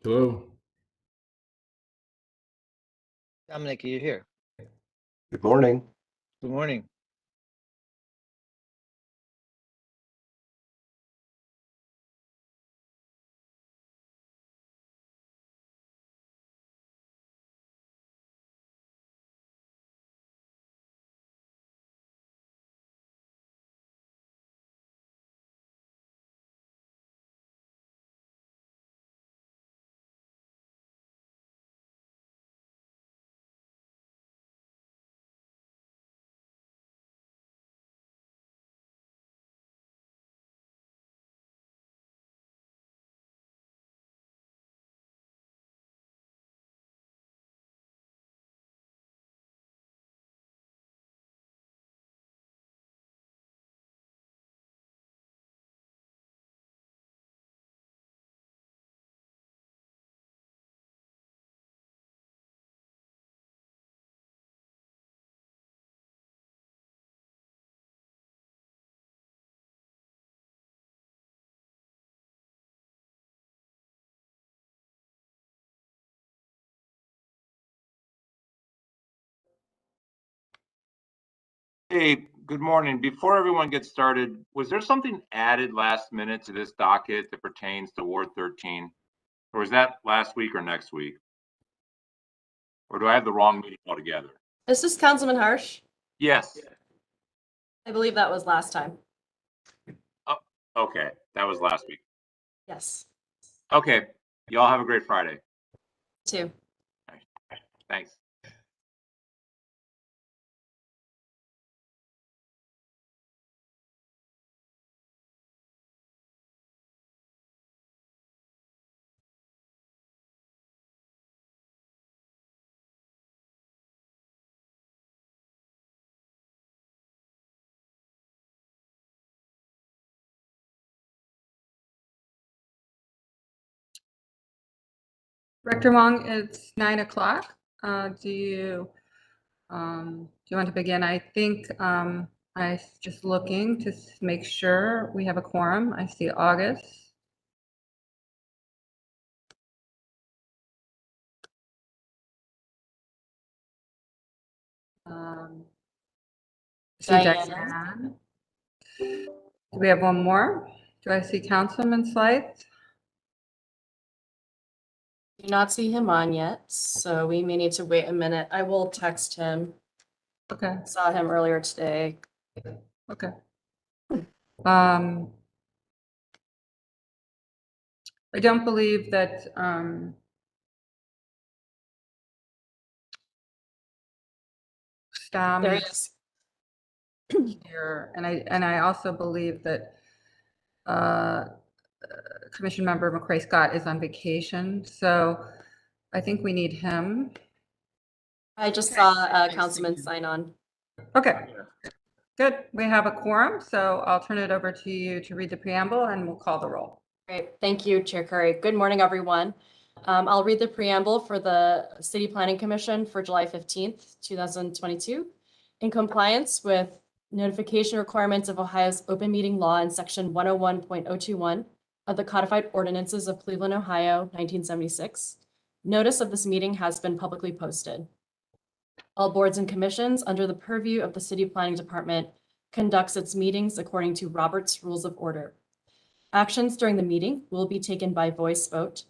Hello. Dominic, are you here? Good morning. Good morning. Hey, good morning. Before everyone gets started, was there something added last minute to this docket that pertains to Ward 13? Or was that last week or next week? Or do I have the wrong meeting altogether? Is this Councilman Harsh? Yes. I believe that was last time. Oh, okay. That was last week. Yes. Okay. Y'all have a great Friday. Too. Thanks. Director Wong, it's 9 o'clock. Do you want to begin? I think I just looking to make sure we have a quorum. I see August. See Diane. Do we have one more? Do I see Councilman Slides? Do not see him on yet, so we may need to wait a minute. I will text him. Okay. Saw him earlier today. Okay. I don't believe that Stam There he is is. here, and I also believe that Commission Member McCray Scott is on vacation, so I think we need him. I just saw Councilman sign on. Okay, good. We have a quorum, so I'll turn it over to you to read the preamble and we'll call the roll. Great. Thank you, Chair Curry. Good morning, everyone. I'll read the preamble for the City Planning Commission for July 15th, 2022. In compliance with notification requirements of Ohio's open meeting law in section 101.021 of the Codified Ordinances of Cleveland, Ohio, 1976, notice of this meeting has been publicly posted. All boards and commissions under the purview of the City Planning Department conducts its meetings according to Robert's Rules of Order. Actions during the meeting will be taken by voice vote.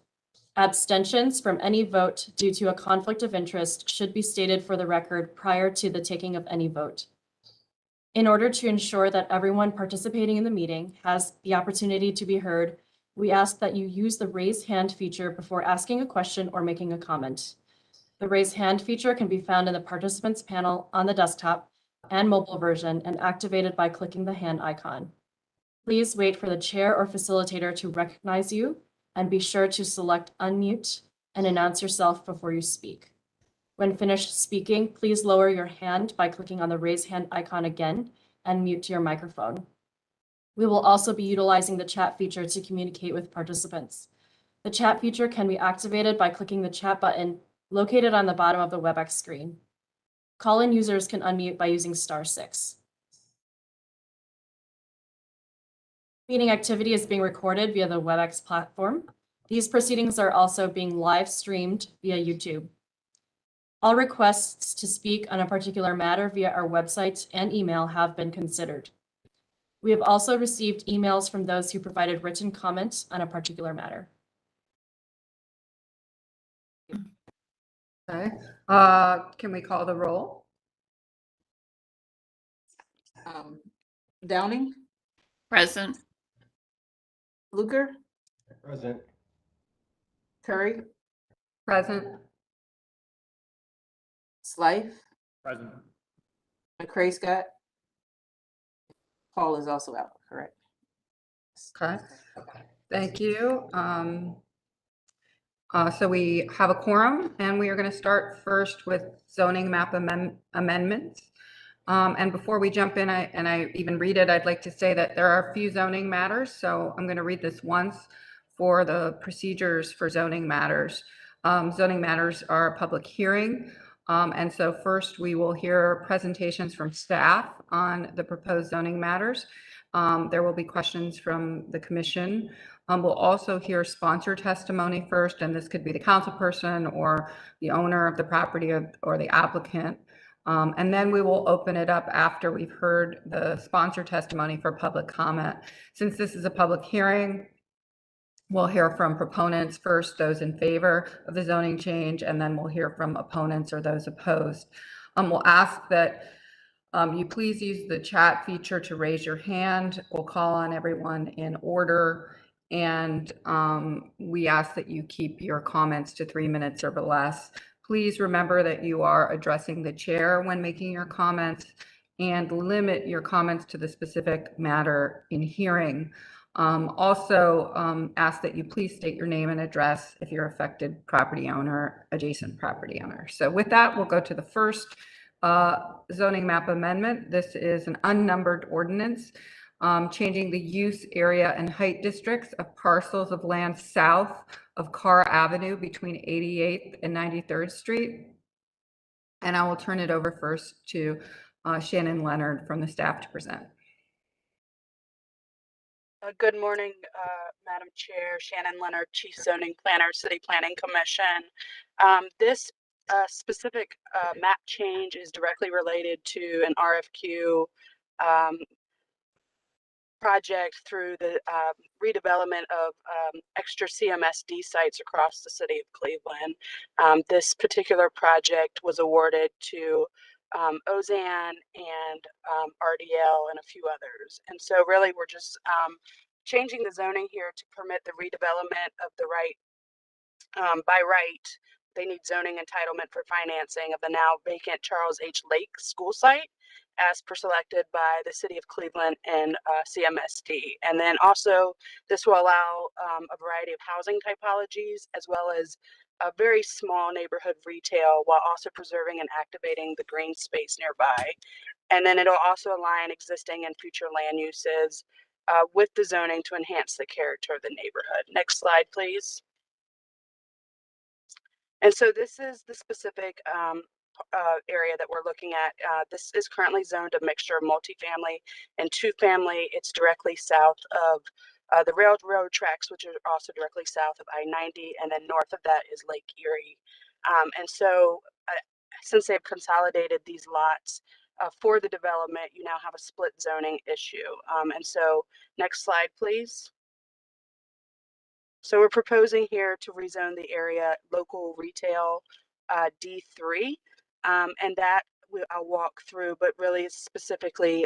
Abstentions from any vote due to a conflict of interest should be stated for the record prior to the taking of any vote. In order to ensure that everyone participating in the meeting has the opportunity to be heard, we ask that you use the raise hand feature before asking a question or making a comment. The raise hand feature can be found in the participants panel on the desktop and mobile version and activated by clicking the hand icon. Please wait for the chair or facilitator to recognize you and be sure to select unmute and announce yourself before you speak. When finished speaking, please lower your hand by clicking on the raise hand icon again and mute your microphone. We will also be utilizing the chat feature to communicate with participants. The chat feature can be activated by clicking the chat button located on the bottom of the WebEx screen. Call-in users can unmute by using *6. Meeting activity is being recorded via the WebEx platform. These proceedings are also being live streamed via YouTube. All requests to speak on a particular matter via our website and email have been considered. We have also received emails from those who provided written comments on a particular matter. Okay, can we call the roll? Downing, Present. Luker, Present. Curry, Present. Slife, Present. McCray Scott. Paul is also out, correct? Okay, thank you. So we have a quorum, and we are going to start first with zoning map amendments. And before we jump in, I even read it, I'd like to say that there are a few zoning matters. So I'm going to read this once for the procedures for zoning matters. Zoning matters are a public hearing. And so first we will hear presentations from staff on the proposed zoning matters. There will be questions from the commission. We'll also hear sponsor testimony first, and this could be the council person or the owner of the property or the applicant. And then we will open it up after we've heard the sponsor testimony for public comment. Since this is a public hearing, we'll hear from proponents first, those in favor of the zoning change, and then we'll hear from opponents or those opposed. We'll ask that you please use the chat feature to raise your hand. We'll call on everyone in order. And we ask that you keep your comments to 3 minutes or less. Please remember that you are addressing the chair when making your comments, and limit your comments to the specific matter in hearing. Also ask that you please state your name and address if you're affected property owner, adjacent property owner. So with that, we'll go to the first zoning map amendment. This is an unnumbered ordinance changing the use, area, and height districts of parcels of land south of Carr Avenue between 88th and 93rd Street. And I will turn it over first to Shannon Leonard from the staff to present. Good morning, Madam Chair, Shannon Leonard, Chief Zoning Planner, City Planning Commission. This specific map change is directly related to an RFQ project through the redevelopment of extra CMSD sites across the city of Cleveland. This particular project was awarded to Ozan and RDL and a few others. And so really we're just changing the zoning here to permit the redevelopment of the by right. They need zoning entitlement for financing of the now vacant Charles H. Lake school site as selected by the city of Cleveland and CMSD. And then also this will allow a variety of housing typologies as well as a very small neighborhood retail while also preserving and activating the green space nearby. And then it'll also align existing and future land uses with the zoning to enhance the character of the neighborhood. Next slide, please. And so this is the specific area that we're looking at. This is currently zoned a mixture of multifamily and two-family. It's directly south of the railroad tracks, which are also directly south of I-90, and then north of that is Lake Erie. And so since they've consolidated these lots for the development, you now have a split zoning issue. And so next slide, please. So we're proposing here to rezone the area local retail D3, and that I'll walk through, but really specifically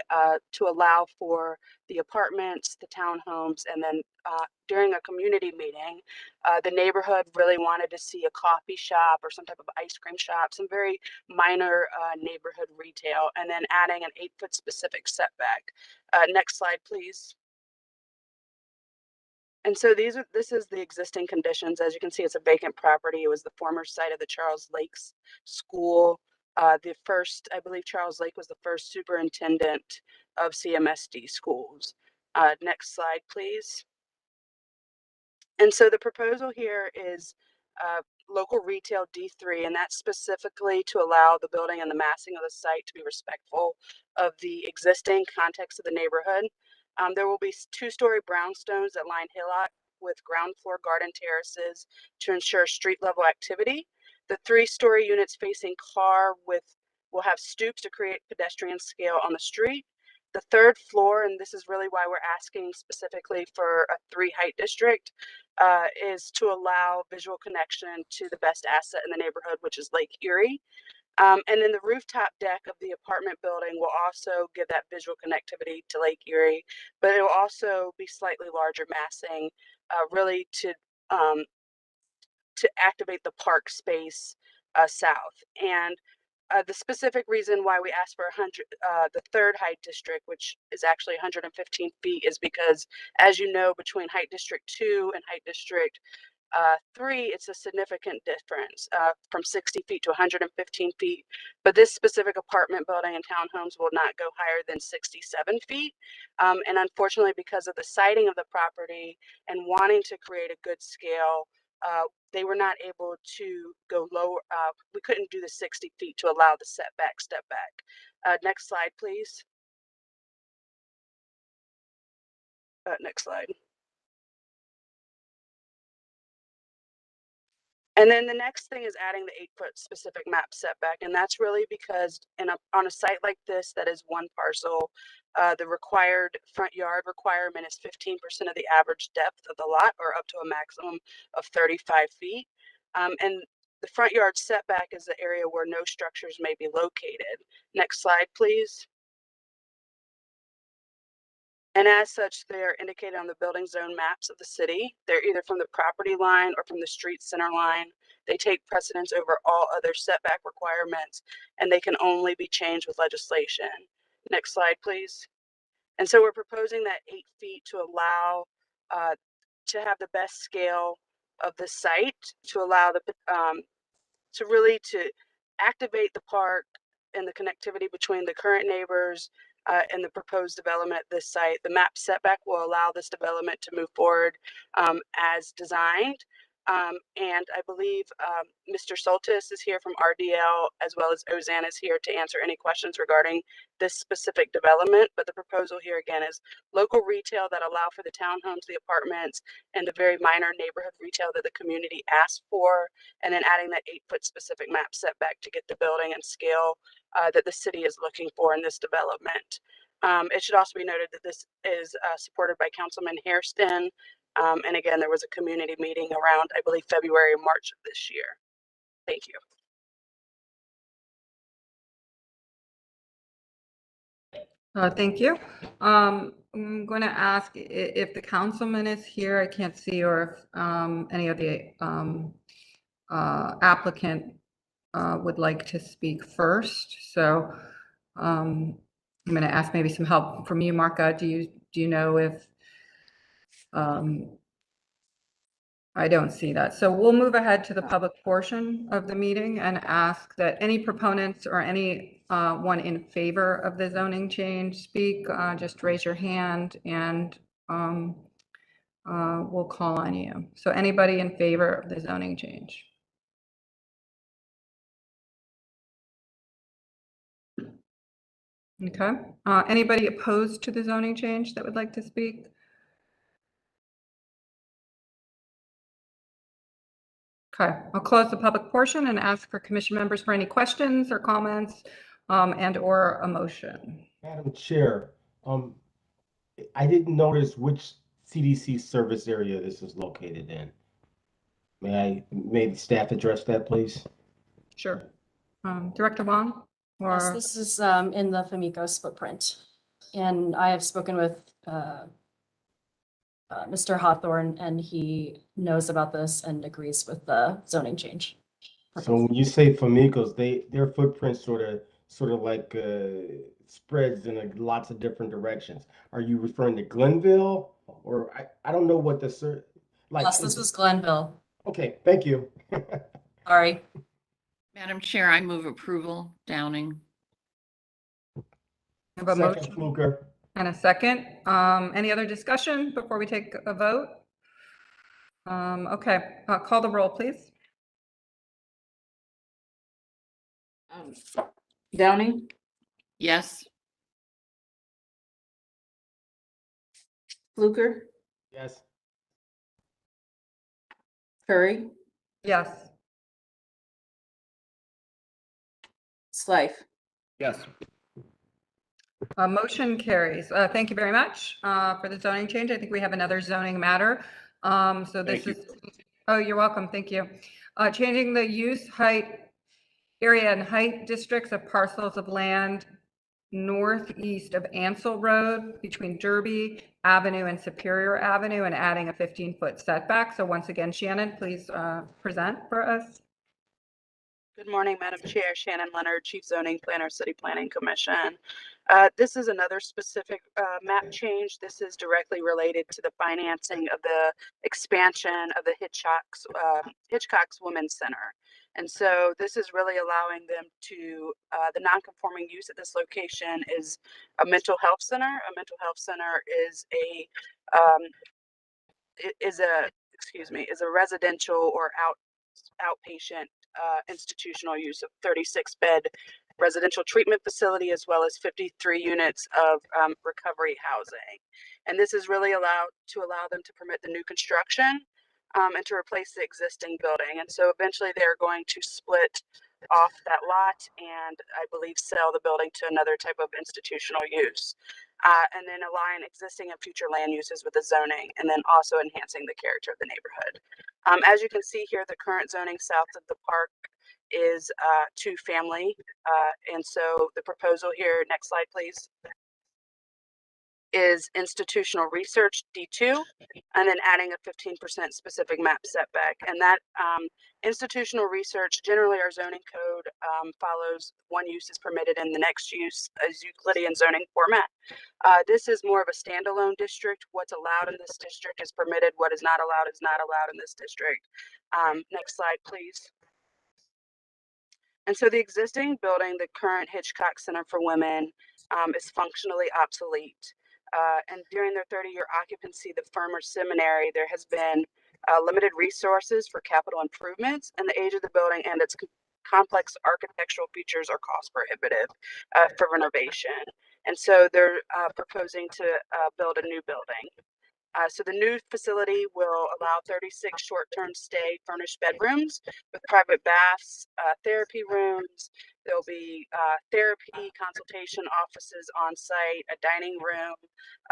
to allow for the apartments, the townhomes, and then during a community meeting, the neighborhood really wanted to see a coffee shop or some type of ice cream shop, some very minor neighborhood retail, and then adding an 8-foot specific setback. Next slide, please. And so this is the existing conditions. As you can see, it's a vacant property. It was the former site of the Charles Lakes School. I believe Charles Lake was the first superintendent of CMSD schools. Next slide, please. And so the proposal here is local retail D3, and that's specifically to allow the building and the massing of the site to be respectful of the existing context of the neighborhood. There will be 2-story brownstones that line with ground floor garden terraces to ensure street level activity. The 3-story units facing Carr will have stoops to create pedestrian scale on the street. The 3rd floor, and this is really why we're asking specifically for a 3 height district, is to allow visual connection to the best asset in the neighborhood, which is Lake Erie. And then the rooftop deck of the apartment building will also give that visual connectivity to Lake Erie, but it will also be slightly larger massing, really to activate the park space south. And the specific reason why we asked for the 3rd height district, which is actually 115 feet, is because, as you know, between height district 2 and height district 3, it's a significant difference from 60 feet to 115 feet. But this specific apartment building and townhomes will not go higher than 67 feet. And unfortunately, because of the siting of the property and wanting to create a good scale, they were not able to go lower. We couldn't do the 60 feet to allow the step back. Next slide, please. Next slide. And then the next thing is adding the 8-foot specific map setback. And that's really because on a site like this that is one parcel, the required front yard requirement is 15% of the average depth of the lot, or up to a maximum of 35 feet. And the front yard setback is the area where no structures may be located. Next slide, please. And as such, they are indicated on the building zone maps of the city. They're either from the property line or from the street center line. They take precedence over all other setback requirements, and they can only be changed with legislation. Next slide, please. And so we're proposing that 8 feet to allow to have the best scale of the site, to allow to activate the park and the connectivity between the current neighbors and the proposed development at this site. The map setback will allow this development to move forward as designed. And I believe Mr. Soltis is here from RDL, as well as Ozan is here to answer any questions regarding this specific development. But the proposal here again is local retail that allow for the townhomes, the apartments, and the very minor neighborhood retail that the community asked for, and then adding that 8-foot specific map setback to get the building and scale that the city is looking for in this development. It should also be noted that this is supported by Councilman Hairston. And again, there was a community meeting around, I believe, February or March of this year. Thank you. Thank you. I'm going to ask if the councilman is here. I can't see, or if any of the applicant would like to speak first. So I'm going to ask maybe some help from you, Marka. Do you know if I don't see that. So we'll move ahead to the public portion of the meeting and ask that any proponents or any one in favor of the zoning change speak. Just raise your hand and we'll call on you. So anybody in favor of the zoning change? Okay. Anybody opposed to the zoning change that would like to speak? Okay, I'll close the public portion and ask for commission members for any questions or comments and or a motion. Madam Chair, I didn't notice which CDC service area this is located in. May the staff address that, please? Sure. Director Wong? Or Yes, this is in the Famicos footprint. And I have spoken with Mr. Hawthorne, and he knows about this and agrees with the zoning change. So when you say Famicos, their footprint sort of like spreads in lots of different directions. Are you referring to Glenville, or I don't know what the like? Yes, this was Glenville. Okay, thank you. Sorry. Madam Chair, I move approval, Downing. I have a Second, motion Fluker. and a second. Any other discussion before we take a vote? Okay, call the roll, please. Downing, Yes. Fluker, Yes. Curry, Yes. Slife. Yes. Motion carries. Thank you very much for the zoning change. I think we have another zoning matter. So this Thank is, oh, you're welcome. Thank you. Changing the use, height, area and height districts of parcels of land northeast of Ansel Road between Derby Avenue and Superior Avenue and adding a 15-foot setback. So once again, Shannon, please present for us. Good morning, Madam Chair. Shannon Leonard, Chief Zoning Planner, City Planning Commission. This is another specific map change. This is directly related to the financing of the expansion of the Hitchcock's Women's Center. And so this is really allowing them to, the non-conforming use at this location is a mental health center. A mental health center is is a residential or outpatient institutional use of 36-bed residential treatment facility, as well as 53 units of recovery housing. And this is really allow them to permit the new construction and to replace the existing building. And so eventually they're going to split off that lot and I believe sell the building to another type of institutional use. And then align existing and future land uses with the zoning, and then also enhancing the character of the neighborhood. As you can see here, the current zoning south of the park is 2-family. And so the proposal here, next slide, please, is institutional research D2, and then adding a 15% specific map setback. And that institutional research, generally our zoning code follows one use is permitted and the next use is Euclidean zoning format. This is more of a standalone district. What's allowed in this district is permitted. What is not allowed in this district. Next slide, please. And so the existing building, the current Hitchcock Center for Women, is functionally obsolete. And during their 30-year occupancy, the Fermer Seminary, there has been limited resources for capital improvements, and the age of the building and its complex architectural features are cost prohibitive for renovation. And so they're proposing to build a new building. So the new facility will allow 36 short-term stay furnished bedrooms with private baths, therapy rooms. There'll be therapy consultation offices on site, a dining room,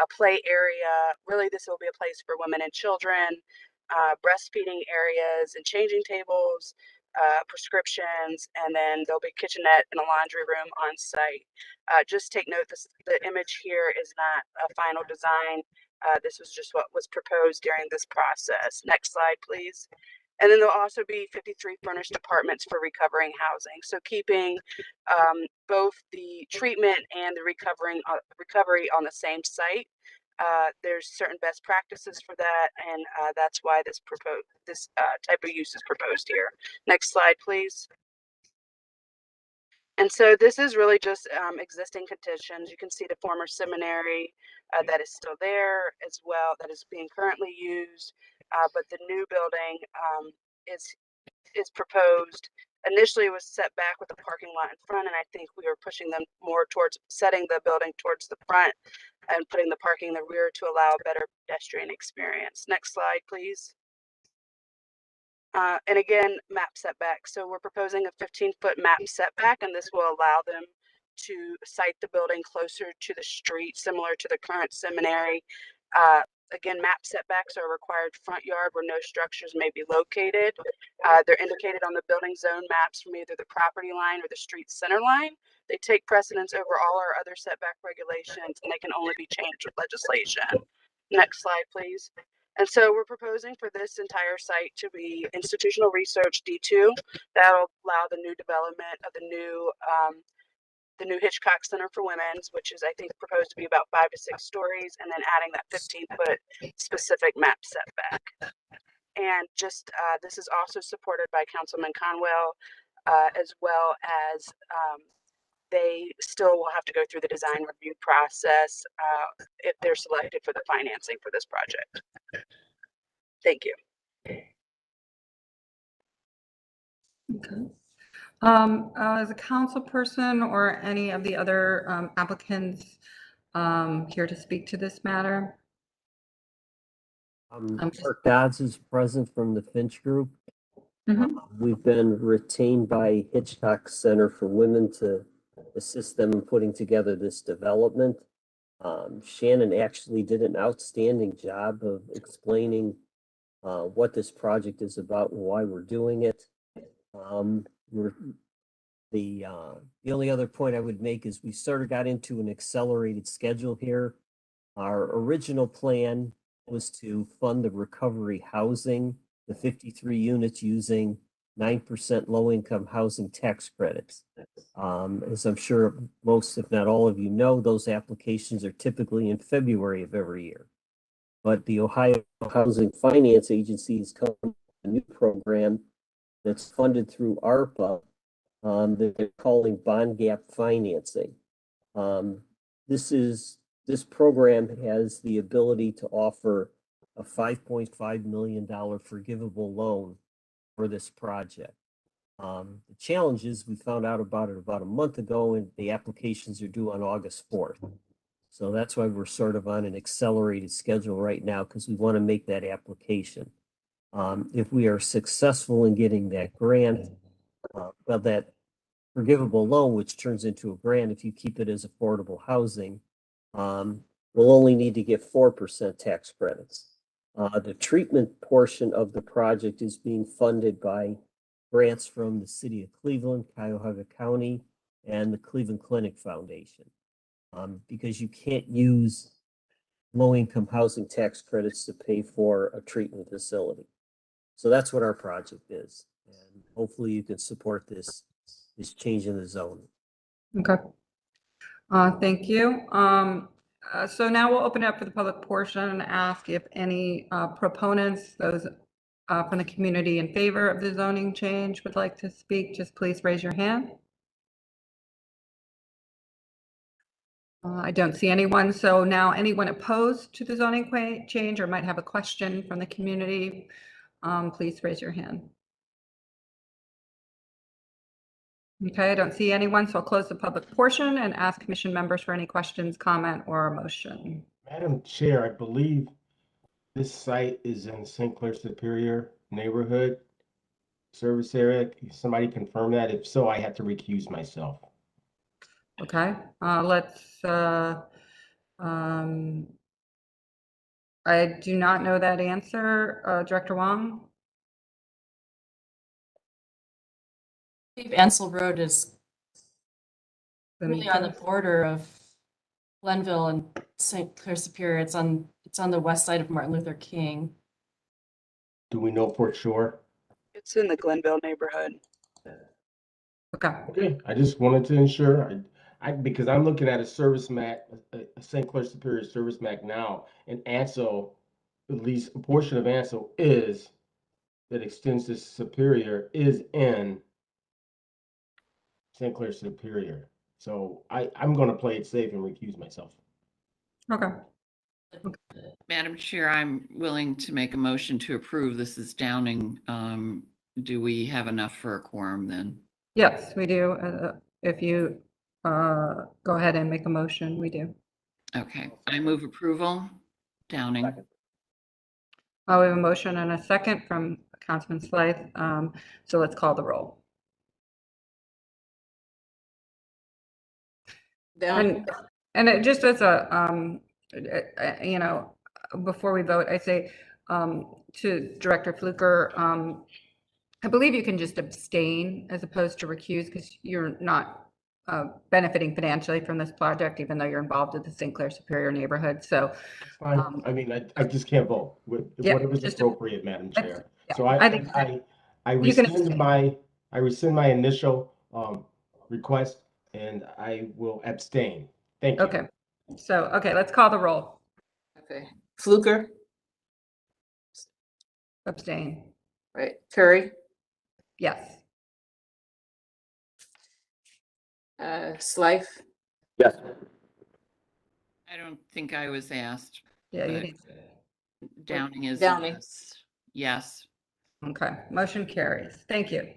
a play area. Really, this will be a place for women and children, breastfeeding areas and changing tables, prescriptions, and then there'll be a kitchenette and a laundry room on site. Just take note, the image here is not a final design. This was just what was proposed during this process. Next slide, please. And then there'll also be 53 furnished apartments for recovering housing. So keeping both the treatment and the recovery on the same site. There's certain best practices for that, and that's why this type of use is proposed here. Next slide, please. And so this is really just existing conditions. You can see the former seminary that is still there as well, that is being currently used. But the new building is proposed. Initially, it was set back with the parking lot in front, and I think we were pushing them more towards setting the building towards the front and putting the parking in the rear to allow a better pedestrian experience. Next slide, please. And again, map setback. So we're proposing a 15-foot map setback, and this will allow them to site the building closer to the street, similar to the current seminary. Again, map setbacks are a required front yard where no structures may be located. They're indicated on the building zone maps from either the property line or the street center line. They take precedence over all our other setback regulations, and they can only be changed with legislation. Next slide, please. And so we're proposing for this entire site to be institutional research D2. That'll allow the new development of the new Hitchcock Center for Women's, which is, I think, proposed to be about 5 to 6 stories, and then adding that 15-foot specific map setback. And just this is also supported by Councilman Conwell, as well as they still will have to go through the design review process if they're selected for the financing for this project. Thank you. Okay. As a council person or any of the other applicants here to speak to this matter? I'm just- Mark Dodds is present from the Finch Group. Mhm. We've been retained by Hitchcock Center for Women to assist them in putting together this development. Shannon actually did an outstanding job of explaining what this project is about and why we're doing it. The only other point I would make is we sort of got into an accelerated schedule here. Our original plan was to fund the recovery housing, the 53 units using 9% low-income housing tax credits. As I'm sure most, if not all of you know, those applications are typically in February of every year. But the Ohio Housing Finance Agency has come with a new program that's funded through ARPA that they're calling bond gap financing. This program has the ability to offer a $5.5 million forgivable loan for this project. The challenge is we found out about it about a month ago and the applications are due on August 4th. So that's why we're sort of on an accelerated schedule right now because we want to make that application. If we are successful in getting that grant, that forgivable loan, which turns into a grant if you keep it as affordable housing, we'll only need to get 4% tax credits. The treatment portion of the project is being funded by grants from the city of Cleveland, Cuyahoga County, and the Cleveland Clinic Foundation. Because you can't use low-income housing tax credits to pay for a treatment facility. So that's what our project is. And hopefully you can support this change in the zone. Okay. Thank you. So now we'll open it up for the public portion and ask if any proponents, those from the community in favor of the zoning change would like to speak. Just please raise your hand. I don't see anyone. So now anyone opposed to the zoning change or might have a question from the community, please raise your hand. Okay, I don't see anyone, so I'll close the public portion and ask commission members for any questions, comment, or a motion. Madam Chair, I believe this site is in St. Clair Superior neighborhood service area. Can somebody confirm that? If so, I have to recuse myself. Okay, I do not know that answer. Director Wong? I believe Ansel Road is really on the Benitez? border of Glenville and St. Clair Superior. It's on the west side of Martin Luther King. Do we know for sure? It's in the Glenville neighborhood. Okay, Okay, I just wanted to ensure, because I'm looking at a service map, a St. Clair Superior service map now, and Ansel, at least a portion of Ansel that extends to Superior is in St. Clair Superior. So I'm gonna play it safe and recuse myself. okay. Madam Chair, I'm willing to make a motion to approve. This is Downing. Do we have enough for a quorum then? Yes, we do. If you go ahead and make a motion, we do. Okay, I move approval. Downing. We have a motion and a second from Councilman Slythe. So let's call the roll. Down, And it just as a, before we vote, I say to Director Fluker, I believe you can just abstain as opposed to recuse because you're not benefiting financially from this project, even though you're involved with the St. Clair Superior neighborhood. So Fine. I mean, I just can't vote with Yeah, whatever's just- appropriate, Madam Chair. yeah, So I think I you can rescind my initial request and I will abstain. Thank you. Okay. So, okay, let's call the roll. okay. Fluker, Abstain. right, Curry, Yes. Slife, Yes. I don't think I was asked. Yeah, you But need. Downing is. Downing. Yes. Yes. Okay, motion carries. Thank you.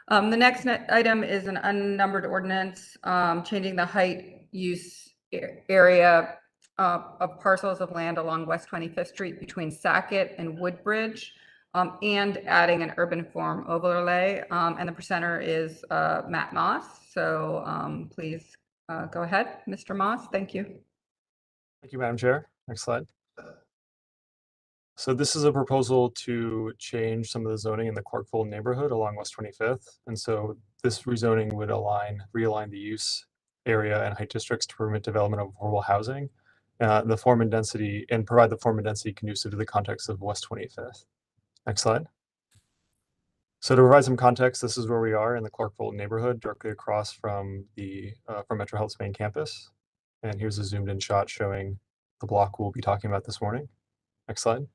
The next item is an unnumbered ordinance, changing the height use area of parcels of land along West 25th Street between Sackett and Woodbridge, and adding an urban form overlay. And the presenter is Matt Moss. So please go ahead, Mr. Moss. Thank you. Thank you, Madam Chair. Next slide. So this is a proposal to change some of the zoning in the Clarkville neighborhood along West 25th. And so this rezoning would realign the use area and height districts to permit development of affordable housing, the form and density, and provide the form and density conducive to the context of West 25th. Next slide. So to provide some context, this is where we are in the Clarkville neighborhood, directly across from from Metro Health's main campus. And here's a zoomed in shot showing the block we'll be talking about this morning. Next slide.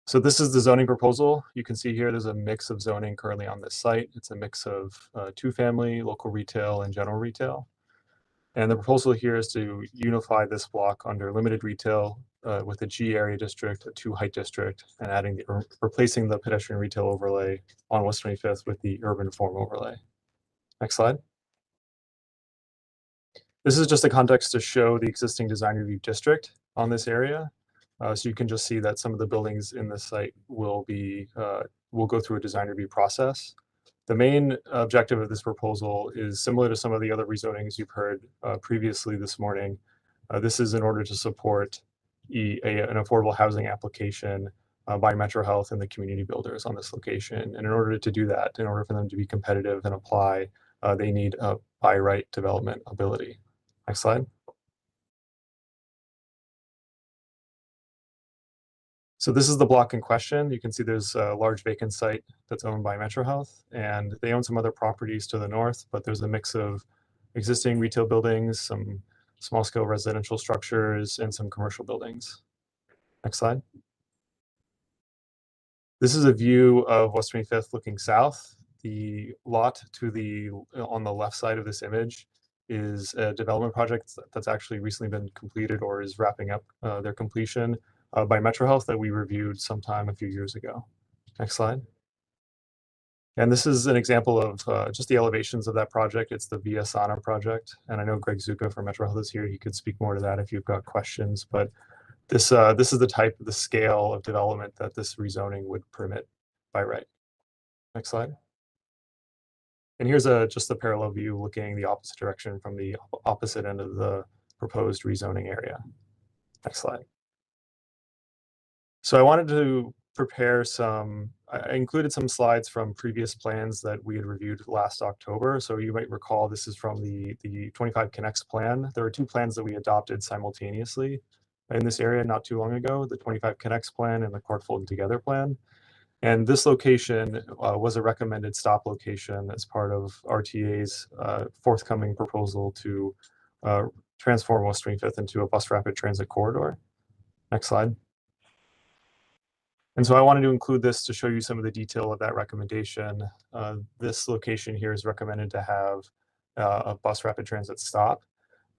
So this is the zoning proposal. You can see here there's a mix of zoning currently on this site. It's a mix of two-family, local retail, and general retail. And the proposal here is to unify this block under limited retail with a G area district, a 2 height district, and replacing the pedestrian retail overlay on West 25th with the urban form overlay. Next slide. This is just a context to show the existing design review district on this area. So you can just see that some of the buildings in this site will go through a design review process. The main objective of this proposal is similar to some of the other rezonings you've heard previously this morning. This is in order to support an affordable housing application by Metro Health and the community builders on this location. And in order to do that, in order for them to be competitive and apply, they need a by right development ability. Next slide. So this is the block in question. You can see there's a large vacant site that's owned by Metro Health, and they own some other properties to the north, but there's a mix of existing retail buildings, some small scale residential structures, and some commercial buildings. Next slide. This is a view of West 25th looking south. The lot on the left side of this image is a development project that's actually recently been completed or is wrapping up their completion by Metro Health that we reviewed sometime a few years ago. Next slide. And this is an example of just the elevations of that project. It's the Via Sana project. And I know Greg Zuka from Metro Health is here. He could speak more to that if you've got questions. But this is the scale of development that this rezoning would permit by right. Next slide. And here's just a parallel view looking the opposite direction from the opposite end of the proposed rezoning area. Next slide. So I wanted to prepare I included some slides from previous plans that we had reviewed last October. So you might recall this is from the 25 Connects plan. There were 2 plans that we adopted simultaneously in this area not too long ago, the 25 Connects plan and the Clarkville Together plan. And this location was a recommended stop location as part of RTA's forthcoming proposal to transform West 25th into a bus rapid transit corridor. Next slide. And so I wanted to include this to show you some of the detail of that recommendation. This location here is recommended to have a bus rapid transit stop,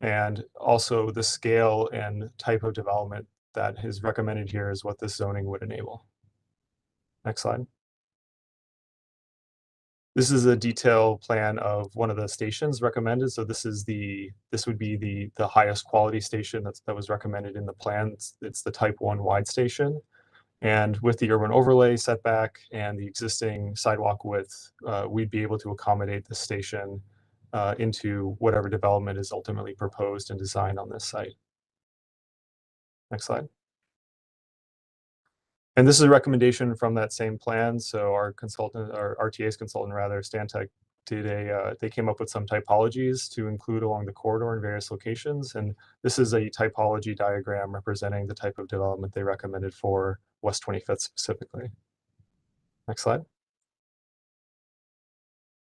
and also the scale and type of development that is recommended here is what this zoning would enable. Next slide. This is a detailed plan of one of the stations recommended. So this would be the highest quality station that was recommended in the plan. It's the type 1 wide station. And with the urban overlay setback and the existing sidewalk width, we'd be able to accommodate the station into whatever development is ultimately proposed and designed on this site. Next slide. And this is a recommendation from that same plan. So our RTA's consultant rather, Stantec, they came up with some typologies to include along the corridor in various locations. And this is a typology diagram representing the type of development they recommended for West 25th specifically. Next slide.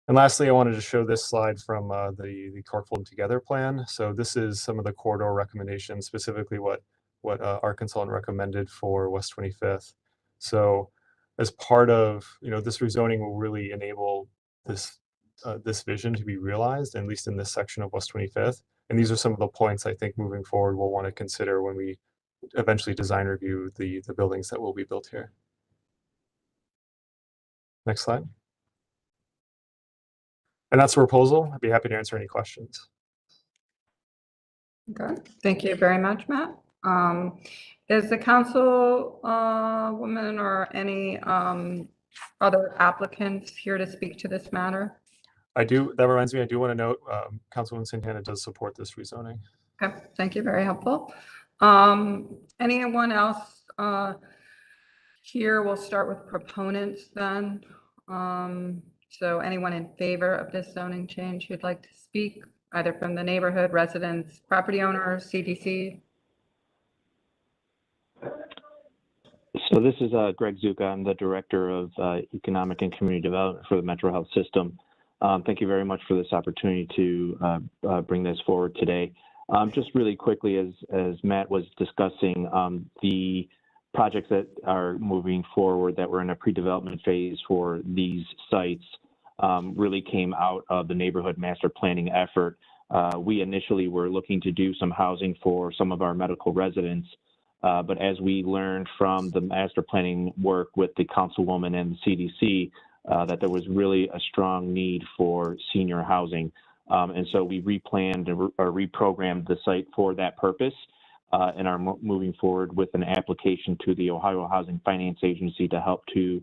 And lastly, I wanted to show this slide from the Clarkville Together plan. So this is some of the corridor recommendations, specifically what our consultant recommended for West 25th. So as part of, this rezoning will really enable this vision to be realized, at least in this section of West 25th. And these are some of the points I think moving forward we'll want to consider when we eventually design review the buildings that will be built here. Next slide. And that's the proposal. I'd be happy to answer any questions. Okay, thank you very much, Matt. Is the council woman or any other applicants here to speak to this matter? That reminds me, I do want to note, Councilwoman Santana does support this rezoning. Okay, thank you, very helpful. Anyone else here? We'll start with proponents then. So anyone in favor of this zoning change who'd like to speak, either from the neighborhood, residents, property owners, CDC? So this is Greg Zuka. I'm the Director of Economic and Community Development for the Metro Health System. Thank you very much for this opportunity to bring this forward today. Just really quickly, as Matt was discussing, the projects that are moving forward that were in a pre-development phase for these sites really came out of the neighborhood master planning effort. We initially were looking to do some housing for some of our medical residents, but as we learned from the master planning work with the councilwoman and the CDC, that there was really a strong need for senior housing. And so we replanned or reprogrammed the site for that purpose and are moving forward with an application to the Ohio Housing Finance Agency to help to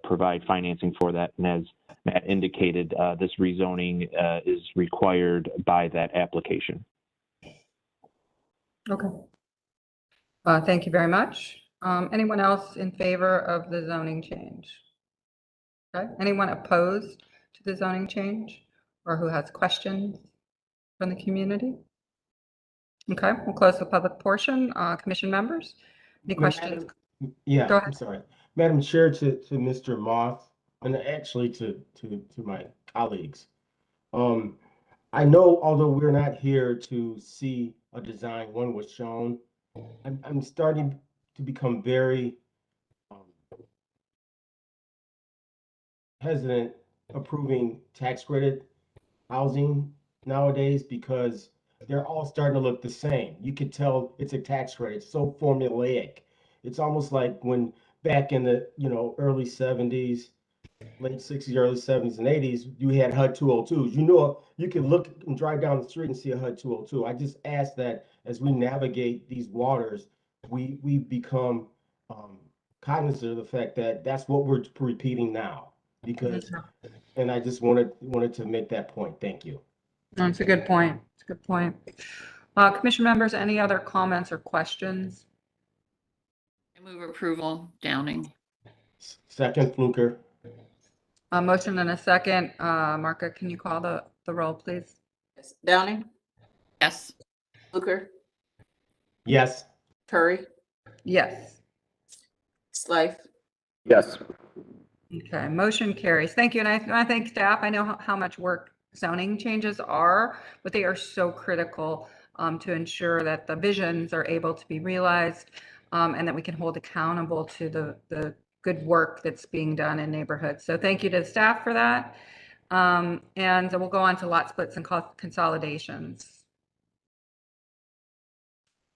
provide financing for that. And as Matt indicated, this rezoning is required by that application. Okay. Thank you very much. Anyone else in favor of the zoning change? Okay. Anyone opposed to the zoning change or who has questions from the community? Okay, we'll close the public portion. Commission members, any questions? Yeah, Go I'm ahead. sorry. Madam Chair, to Mr. Moth, and actually to my colleagues. I know, although we're not here to see a design, one was shown, I'm starting to become very hesitant approving tax credit housing nowadays because they're all starting to look the same. You could tell it's a tax credit. It's so formulaic. It's almost like when back in the early 70s, late 60s, early 70s and 80s, you had HUD 202s. You can look and drive down the street and see a HUD 202. I just ask that as we navigate these waters, we become cognizant of the fact that that's what we're repeating now. Because, and I just wanted to make that point. Thank you. That's a good point. It's a good point. Commission members, any other comments or questions? I move approval, Downing. Second, Fluker. A motion and a second. Marka, can you call the roll, please? Yes. Downing, Yes. Fluker, Yes. Curry, Yes. Slife, Yes. Okay, motion carries. Thank you. And I thank staff. I know how much work zoning changes are, but they are so critical to ensure that the visions are able to be realized and that we can hold accountable to the good work that's being done in neighborhoods. So thank you to the staff for that. And we'll go on to lot splits and consolidations.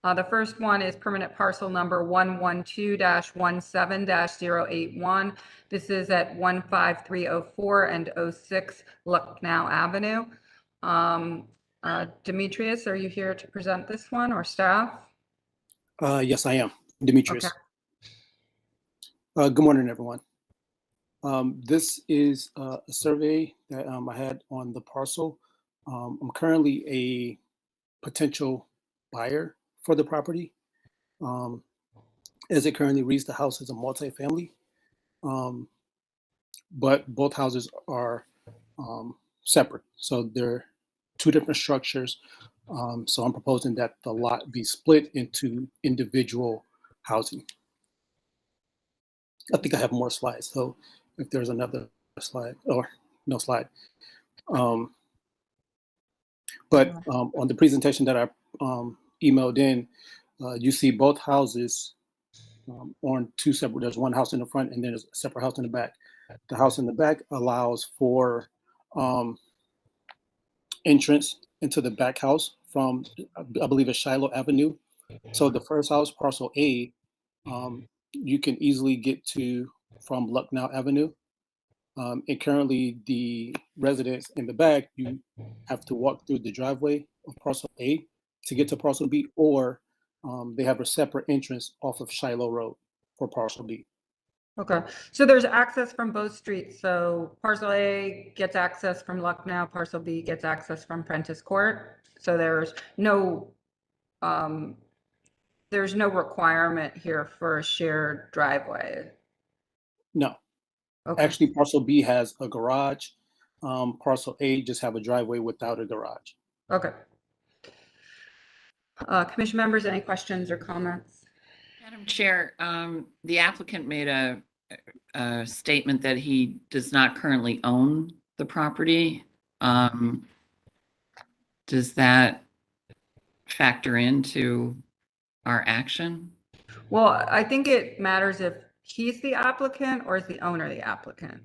The first one is permanent parcel number 112-17-081. This is at 15304 and 06 Lucknow Avenue. Demetrius, are you here to present this one or staff? Yes, I am. Demetrius. Okay. Good morning, everyone. This is a survey that I had on the parcel. I'm currently a potential buyer for the property. As it currently reads, the house is a multifamily, but both houses are separate. So they're two different structures. So I'm proposing that the lot be split into individual housing. I think I have more slides. So if there's another slide or no slide. But on the presentation that I emailed in, you see both houses on two separate, there's one house in the front and then there's a separate house in the back. The house in the back allows for entrance into the back house from, I believe it's Shiloh Avenue. So the first house, parcel A, you can easily get to from Lucknow Avenue. And currently the residents in the back, you have to walk through the driveway of parcel A to get to parcel B, or they have a separate entrance off of Shiloh Road for parcel B. Okay, so there's access from both streets. So parcel A gets access from Lucknow, parcel B gets access from Prentice Court. So there's no requirement here for a shared driveway. No, Okay. actually, parcel B has a garage. Parcel A just have a driveway without a garage. Okay. Commission members, any questions or comments? Madam Chair, the applicant made a statement that he does not currently own the property. Does that factor into our action? Well, I think it matters if he's the applicant or is the owner the applicant.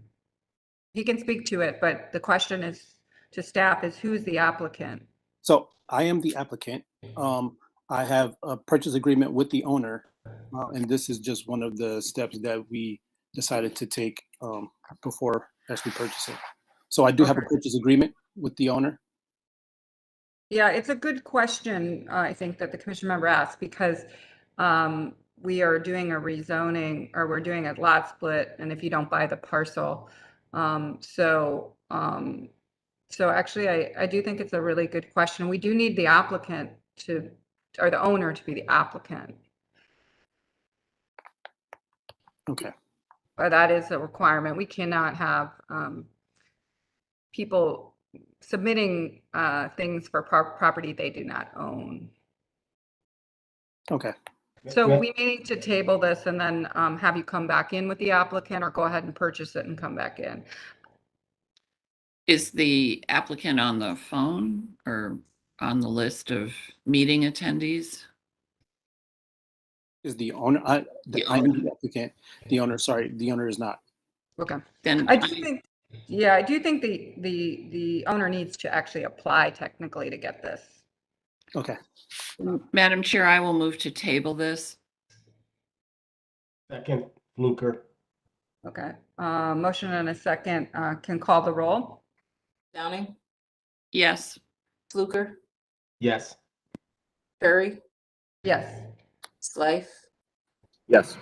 He can speak to it, but the question is to staff is who's the applicant? So I am the applicant. I have a purchase agreement with the owner, and this is just one of the steps that we decided to take before actually purchasing. So I do have a purchase agreement with the owner. Yeah, it's a good question, I think, that the commission member asked, because we are doing a rezoning, or we're doing a lot split, and if you don't buy the parcel. So actually, I do think it's a really good question. We do need the applicant to, or the owner to be the applicant. Okay. But that is a requirement. We cannot have people submitting things for property they do not own. Okay. So we may need to table this and then have you come back in with the applicant, or go ahead and purchase it and come back in. Is the applicant on the phone or on the list of meeting attendees? Is the owner, I'm the applicant, the owner, sorry, the owner is not. Okay. Then I do think, yeah, I do think the owner needs to actually apply technically to get this. Okay. Madam Chair, I will move to table this. Second, Fluker. Okay. Motion and a second. Can call the roll. Downing, Yes. Fluker, Yes. Curry, Yes. Slife, Yes.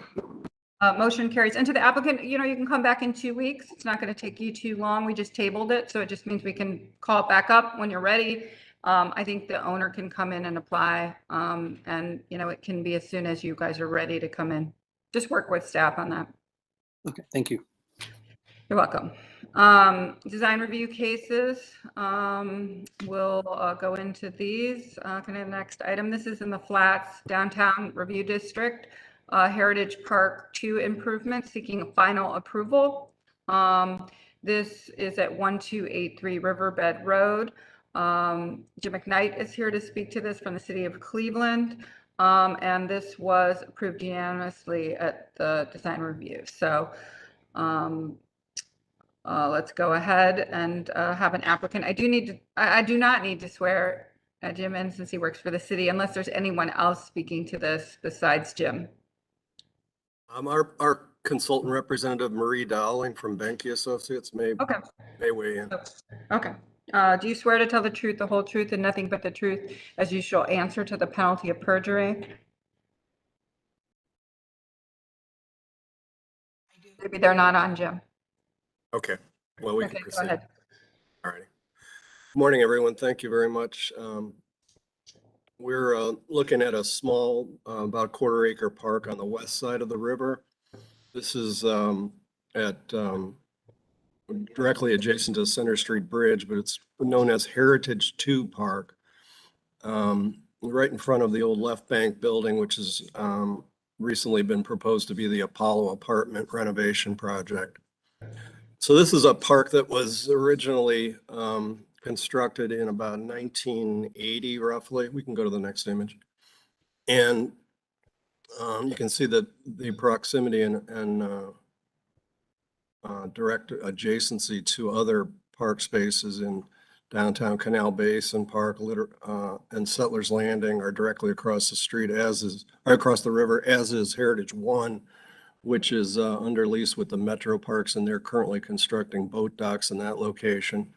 Motion carries. And to the applicant, you can come back in 2 weeks. It's not going to take you too long. We just tabled it. So it just means we can call it back up when you're ready. I think the owner can come in and apply. And, it can be as soon as you guys are ready to come in. Just work with staff on that. Okay, thank you. You're welcome. Design review cases. We'll go into these. Can I have the next item? This is in the Flats Downtown Review District. Heritage Park 2 improvement, seeking final approval. This is at 1283 Riverbed Road. Jim McKnight is here to speak to this from the city of Cleveland. And this was approved unanimously at the design review. So let's go ahead and have an applicant. I do not need to swear Jim in since he works for the city, unless there's anyone else speaking to this besides Jim. Our consultant representative, Marie Dowling from Benke Associates may weigh in. Okay. Do you swear to tell the truth, the whole truth, and nothing but the truth, as you shall answer to the penalty of perjury? Maybe they're not on, Jim. Okay. Well, we can Go proceed. ahead. All right. Good morning, everyone. Thank you very much. We're looking at a small, about quarter-acre park on the west side of the river. This is directly adjacent to Center Street Bridge, but it's known as Heritage 2 Park. Right in front of the old Left Bank building, which has recently been proposed to be the Apollo apartment renovation project. So this is a park that was originally constructed in about 1980, roughly. We can go to the next image. And you can see that the proximity and direct adjacency to other park spaces in downtown Canal Basin Park and Settlers Landing are directly across the street, across the river, as is Heritage 1, which is under lease with the Metro Parks, and they're currently constructing boat docks in that location.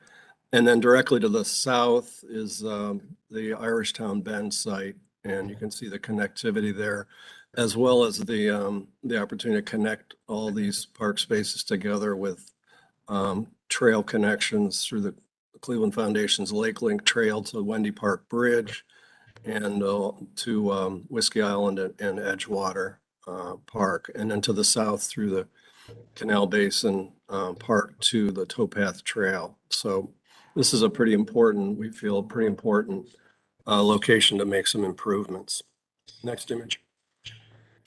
And then directly to the south is the Irishtown Bend site, and you can see the connectivity there, as well as the opportunity to connect all these park spaces together with trail connections through the Cleveland Foundation's Lake Link Trail to Wendy Park Bridge and to Whiskey Island and Edgewater Park, and then to the south through the Canal Basin Park to the Towpath Trail. So this is a pretty important, we feel, pretty important location to make some improvements. Next image.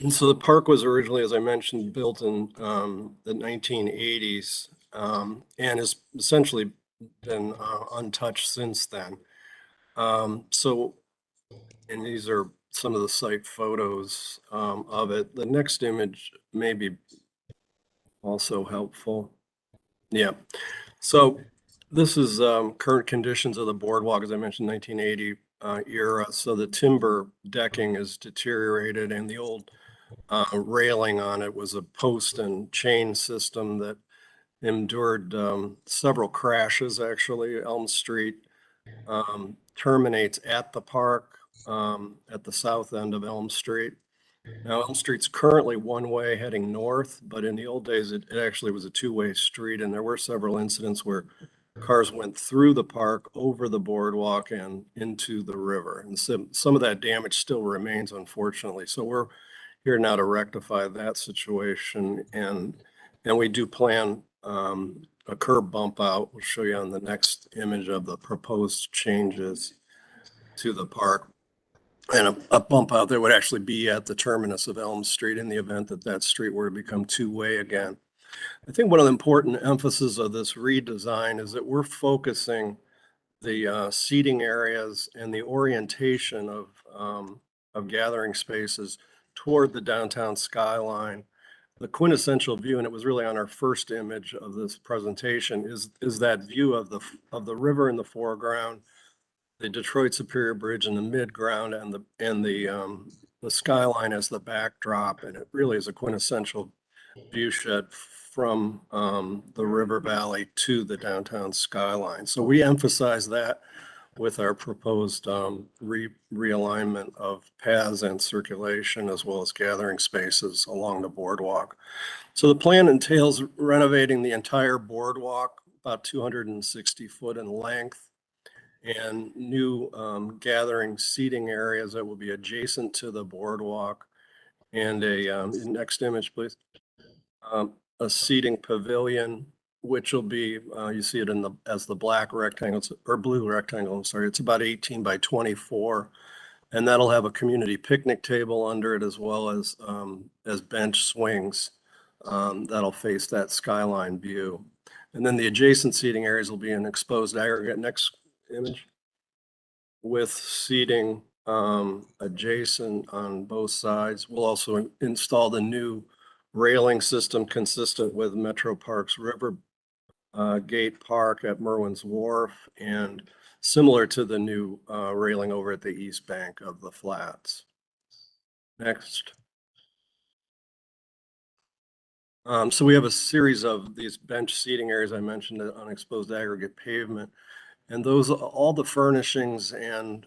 And so the park was originally, as I mentioned, built in the 1980s and has essentially been untouched since then. And these are some of the site photos of it. The next image may be also helpful. Yeah. So this is current conditions of the boardwalk, as I mentioned, 1980 era. So the timber decking is deteriorated, and the old railing on it was a post and chain system that endured several crashes. Actually, Elm Street terminates at the park at the south end of Elm Street. Now, Elm Street's currently one way heading north, but in the old days, it actually was a two-way street, and there were several incidents where cars went through the park, over the boardwalk, and into the river. And some of that damage still remains, unfortunately. So we're here now to rectify that situation, and we do plan a curb bump out. We'll show you on the next image of the proposed changes to the park. And a bump out there would actually be at the terminus of Elm Street in the event that that street were to become two-way again. I think one of the important emphasis of this redesign is that we're focusing the seating areas and the orientation of gathering spaces toward the downtown skyline. The quintessential view, and it was really on our first image of this presentation, is that view of the river in the foreground, the Detroit Superior Bridge in the midground, and the skyline as the backdrop. And it really is a quintessential view shed from the river valley to the downtown skyline. So we emphasize that with our proposed realignment of paths and circulation, as well as gathering spaces along the boardwalk. So the plan entails renovating the entire boardwalk, about 260 foot in length, and new gathering seating areas that will be adjacent to the boardwalk. And next image, please. A seating pavilion, which will be, you see it as the black rectangle, or blue rectangle, I'm sorry. It's about 18 by 24. And that'll have a community picnic table under it, as well as bench swings that'll face that skyline view. And then the adjacent seating areas will be an exposed aggregate. Next image. With seating adjacent on both sides. We'll also install the new railing system consistent with Metro Parks River Gate Park at Merwin's Wharf, and similar to the new railing over at the east bank of the flats. Next. So we have a series of these bench seating areas I mentioned on exposed aggregate pavement. And those, all the furnishings and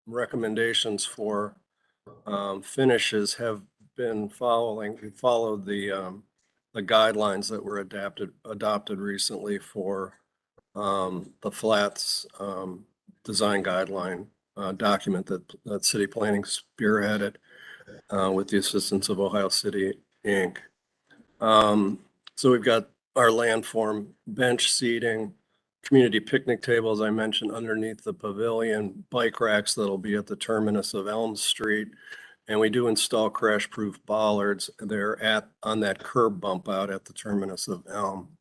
recommendations for finishes have been followed the guidelines that were adopted recently for the flats design guideline document that city planning spearheaded with the assistance of Ohio City Inc. So we've got our landform bench seating, community picnic table, as I mentioned, underneath the pavilion, bike racks that'll be at the terminus of Elm Street. And we do install crash-proof bollards there on that curb bump out at the terminus of Elm.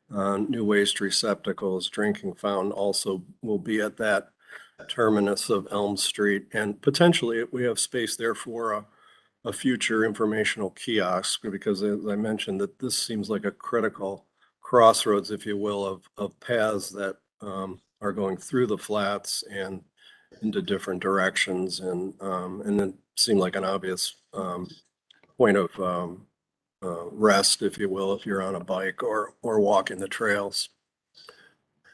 New waste receptacles, drinking fountain also will be at that terminus of Elm Street. And potentially we have space there for a future informational kiosk, because as I mentioned, that this seems like a critical crossroads, if you will, of paths that are going through the flats and into different directions, and then seem like an obvious point of rest, if you will, if you're on a bike or walking the trails.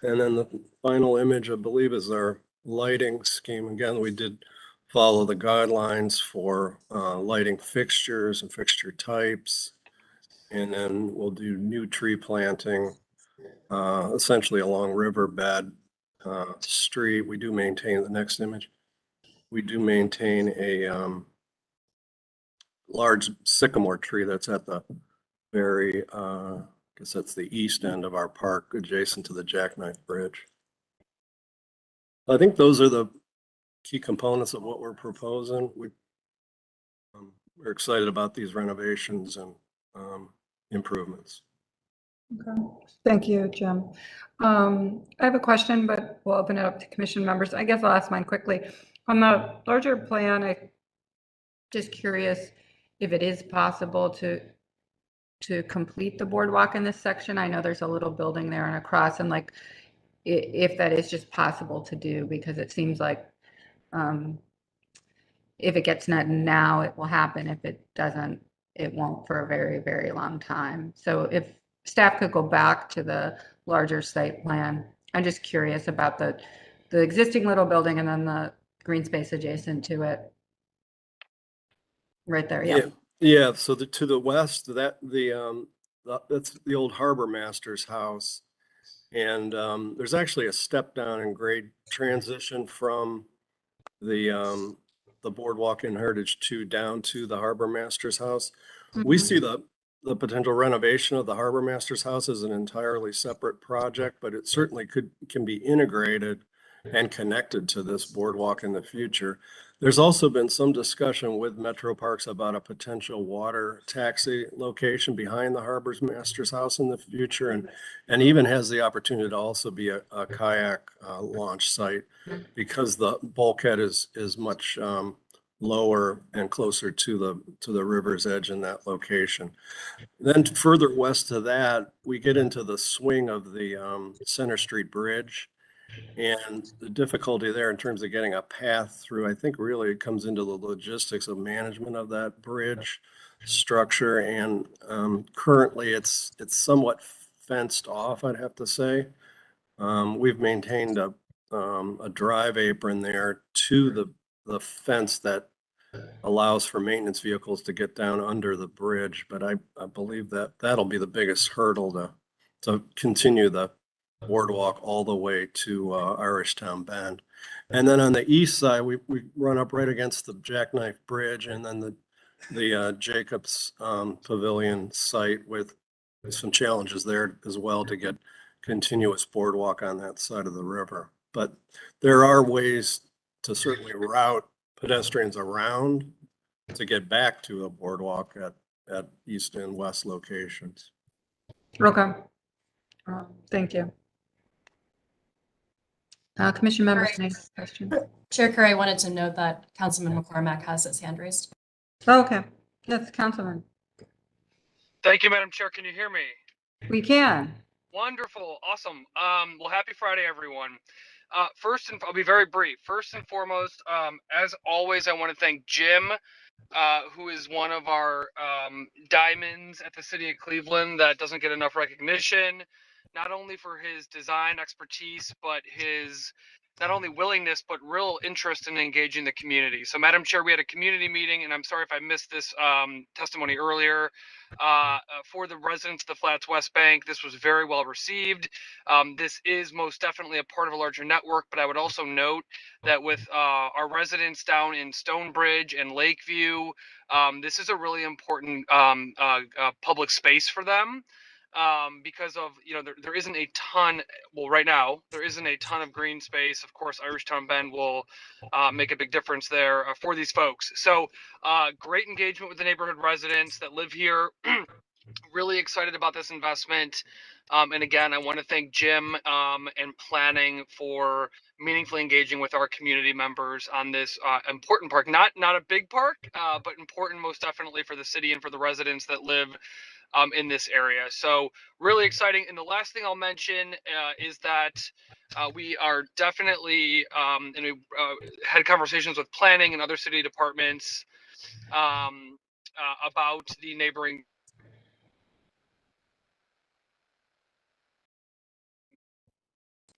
And then the final image, I believe, is our lighting scheme. Again, we did follow the guidelines for lighting fixtures and fixture types. And then we'll do new tree planting, essentially along riverbed street. We do maintain the next image. We do maintain a large sycamore tree that's at the very, I guess that's the east end of our park, adjacent to the Jackknife Bridge. I think those are the key components of what we're proposing. We're excited about these renovations and improvements. Okay. Thank you, Jim. I have a question, but we'll open it up to commission members. I guess I'll ask mine quickly. On the larger plan, I'm just curious if it is possible to complete the boardwalk in this section. I know there's a little building there and across, and like if that is just possible to do, because it seems like if it gets done now, it will happen. If it doesn't, it won't for a very, very long time. So if staff could go back to the larger site plan, I'm just curious about the existing little building and then the green space adjacent to it. Right there, yeah. Yeah. So to the west, that's the old harbor master's house. And there's actually a step down in grade transition from the boardwalk in Heritage 2 down to the harbor master's house. We see the potential renovation of the harbor master's house as an entirely separate project, but it certainly can be integrated and connected to this boardwalk in the future. There's also been some discussion with Metro Parks about a potential water taxi location behind the harbor master's house in the future, and even has the opportunity to also be a kayak launch site, because the bulkhead is much lower and closer to the river's edge in that location. Then further west of that, we get into the swing of the Center Street Bridge. And the difficulty there in terms of getting a path through, I think really it comes into the logistics of management of that bridge structure. And currently it's somewhat fenced off, I'd have to say. We've maintained a drive apron there to the fence that allows for maintenance vehicles to get down under the bridge. But I believe that that'll be the biggest hurdle to continue the boardwalk all the way to Irishtown Bend. And then on the east side, we run up right against the Jackknife Bridge, and then the Jacobs Pavilion site, with some challenges there as well to get continuous boardwalk on that side of the river. But there are ways to certainly route pedestrians around to get back to a boardwalk at east and west locations. Okay. Thank you. Commission members, next question. Chair Curry, I wanted to note that Councilman McCormack has his hand raised. Oh, okay. Yes, Councilman. Thank you, Madam Chair. Can you hear me? We can. Wonderful. Awesome. Well, happy Friday, everyone. I'll be very brief. First and foremost, as always, I want to thank Jim, who is one of our diamonds at the City of Cleveland that doesn't get enough recognition, not only for his design expertise, but his not only willingness, but real interest in engaging the community. So, Madam Chair, we had a community meeting, and I'm sorry if I missed this testimony earlier, for the residents of the Flats West Bank. This was very well received. This is most definitely a part of a larger network, but I would also note that with our residents down in Stonebridge and Lakeview, this is a really important public space for them. Because of, there isn't a ton, well, right now, there isn't a ton of green space. Of course, Irishtown Bend will make a big difference there for these folks. So great engagement with the neighborhood residents that live here. Really excited about this investment. And again, I want to thank Jim and planning for meaningfully engaging with our community members on this important park. Not a big park, but important most definitely for the city and for the residents that live in this area. So really exciting. And the last thing I'll mention is that we are definitely, and we had conversations with planning and other city departments about the neighboring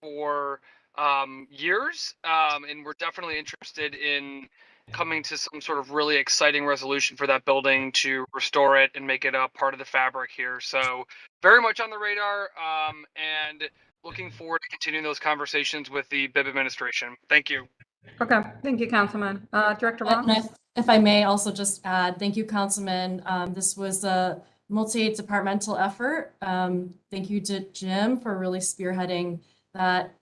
for years, and we're definitely interested in coming to some sort of really exciting resolution for that building to restore it and make it a part of the fabric here. So very much on the radar, and looking forward to continuing those conversations with the Bibb administration. Thank you. Okay, thank you, Councilman. Director Wong? And if I may also just add, thank you, Councilman. This was a multi-departmental effort. Thank you to Jim for really spearheading that.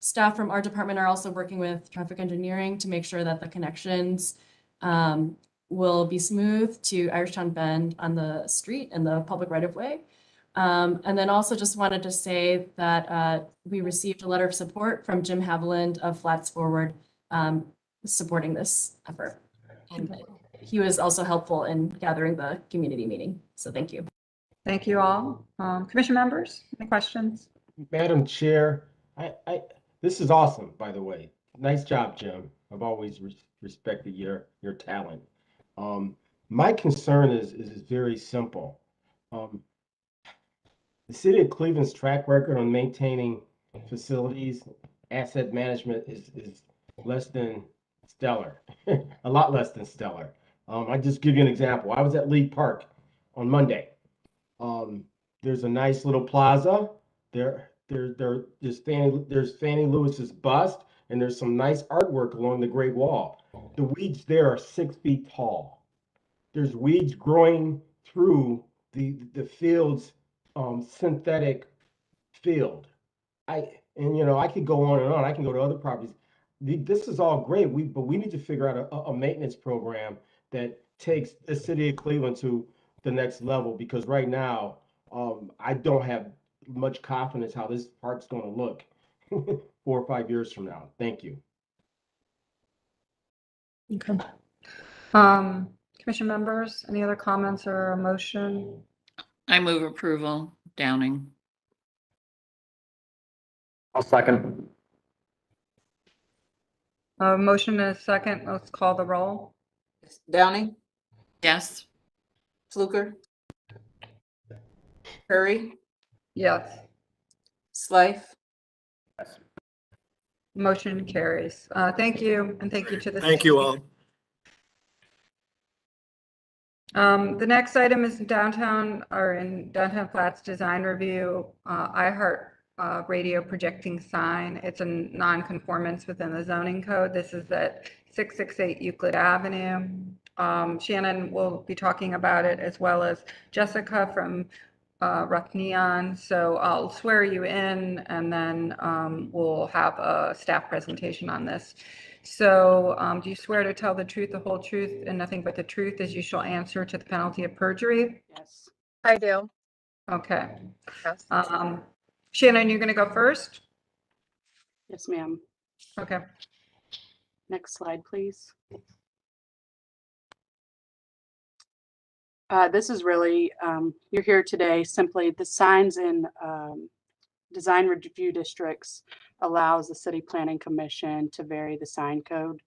Staff from our department are also working with traffic engineering to make sure that the connections will be smooth to Irishtown Bend on the street and the public right-of-way. And then also just wanted to say that we received a letter of support from Jim Haviland of Flats Forward supporting this effort. And he was also helpful in gathering the community meeting. So thank you. Thank you all. Commission members, any questions? Madam Chair, this is awesome, by the way. Nice job, Jim. I've always respected your talent. My concern is very simple. The city of Cleveland's track record on maintaining facilities, asset management is less than stellar, a lot less than stellar. I just give you an example. I was at Lee Park on Monday. There's a nice little plaza. There's Fannie Lewis's bust, and there's some nice artwork along the Great Wall. The weeds there are 6 feet tall. There's weeds growing through the field's synthetic field. I could go on and on. I can go to other properties. This is all great. But we need to figure out a maintenance program that takes the city of Cleveland to the next level, because right now I don't have much confidence how this park's going to look 4 or 5 years from now. Thank you. Okay. Commission members, any other comments or a motion? I move approval. Downing. I'll second. Motion and a second. Let's call the roll. Downing, Yes. Fluker, Curry, Yes. Slife, Motion carries. Thank you, and thank you to the. Thank you all. The next item is in downtown Flats design review, iHeart radio projecting sign. It's a non-conformance within the zoning code. This is at 668 Euclid Avenue. Shannon will be talking about it, as well as Jessica from Rough Neon. So I'll swear you in, and then we'll have a staff presentation on this. So do you swear to tell the truth, the whole truth, and nothing but the truth, as you shall answer to the penalty of perjury? Yes, I do. Okay. Yes. Shannon, you're going to go first? Yes, ma'am. Okay. Next slide, please. This is really, you're here today, simply the signs in design review districts allows the City Planning Commission to vary the sign code.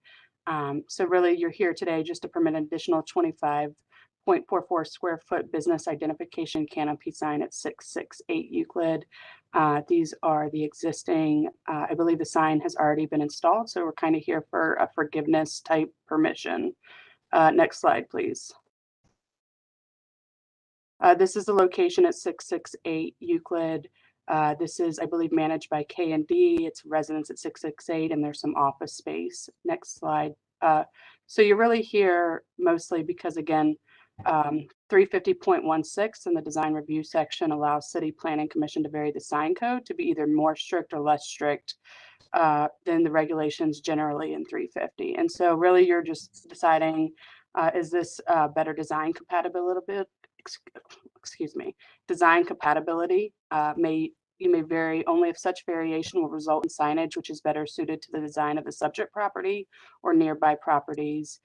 So really you're here today just to permit an additional 25.44 square foot business identification canopy sign at 668 Euclid. These are the existing, I believe the sign has already been installed. So we're kind of here for a forgiveness type permission. Next slide, please. This is the location at 668 Euclid. This is, I believe, managed by K&D. It's residents at 668, and there's some office space. Next slide. So you're really here mostly because, again, 350.16 in the design review section allows City Planning Commission to vary the sign code to be either more strict or less strict than the regulations generally in 350. And so really you're just deciding, is this better design compatibility? Design compatibility you may vary only if such variation will result in signage which is better suited to the design of the subject property or nearby properties.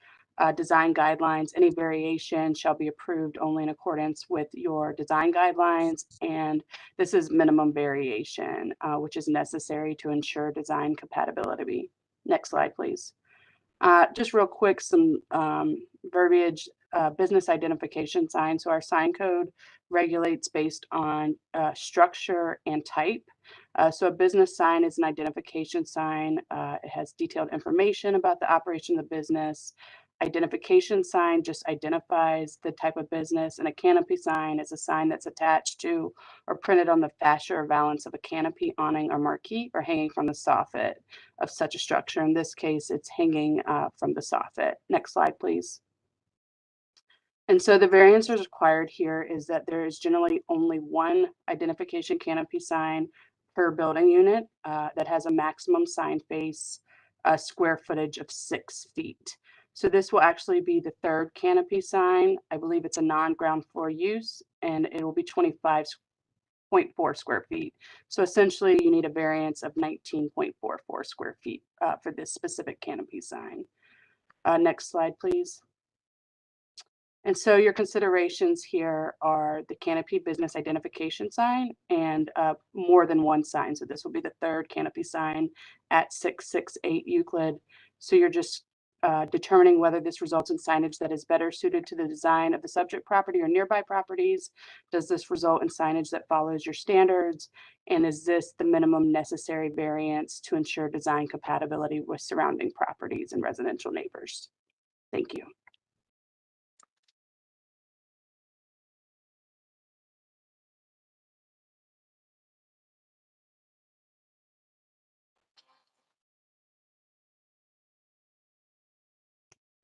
Design guidelines, any variation shall be approved only in accordance with your design guidelines, and this is minimum variation which is necessary to ensure design compatibility. Next slide, please. Just real quick, some verbiage. Business identification sign. So our sign code regulates based on structure and type. So a business sign is an identification sign. It has detailed information about the operation of the business. Identification sign just identifies the type of business, and a canopy sign is a sign that's attached to or printed on the fascia or valance of a canopy, awning, or marquee, or hanging from the soffit of such a structure. In this case, it's hanging from the soffit. Next slide, please. And so the variance required here is that there is generally only one identification canopy sign per building unit that has a maximum sign face square footage of 6 feet. So this will actually be the third canopy sign. I believe it's a non-ground floor use, and it will be 25.4 square feet. So essentially you need a variance of 19.44 square feet for this specific canopy sign. Next slide, please. And so your considerations here are the canopy business identification sign and more than one sign. So this will be the third canopy sign at 668 Euclid. So you're just determining whether this results in signage that is better suited to the design of the subject property or nearby properties. Does this result in signage that follows your standards? And is this the minimum necessary variance to ensure design compatibility with surrounding properties and residential neighbors? Thank you.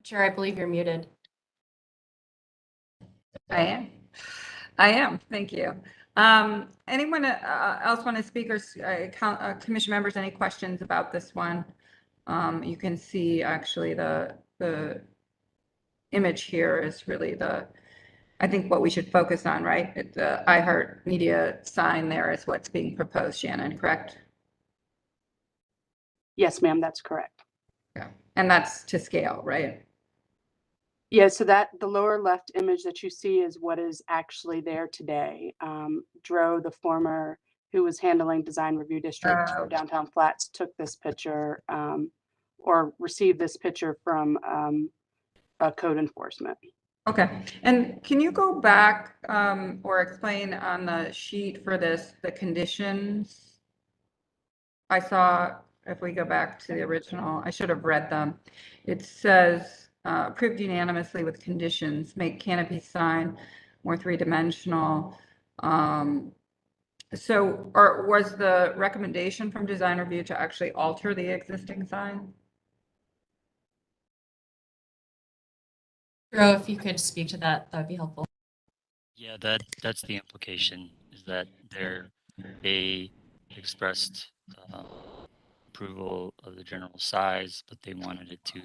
Chair, I believe you're muted. I am. Thank you. Anyone else want to speak, or commission members, any questions about this one? You can see actually the image here is really I think what we should focus on, right? The iHeartMedia sign there is what's being proposed, Shannon, correct? Yes, ma'am, that's correct. Yeah, and that's to scale, right? Yeah, so that the lower left image that you see is what is actually there today. Dro, the former who was handling design review district for Downtown Flats, took this picture or received this picture from code enforcement. Okay, and can you go back or explain on the sheet for this, the conditions? I saw, if we go back to the original, I should have read them. It says, approved unanimously with conditions, make canopy sign more three-dimensional. So was the recommendation from design review to actually alter the existing sign? Drew, if you could speak to that, that would be helpful. Yeah, that's the implication, is that they expressed approval of the general size, but they wanted it to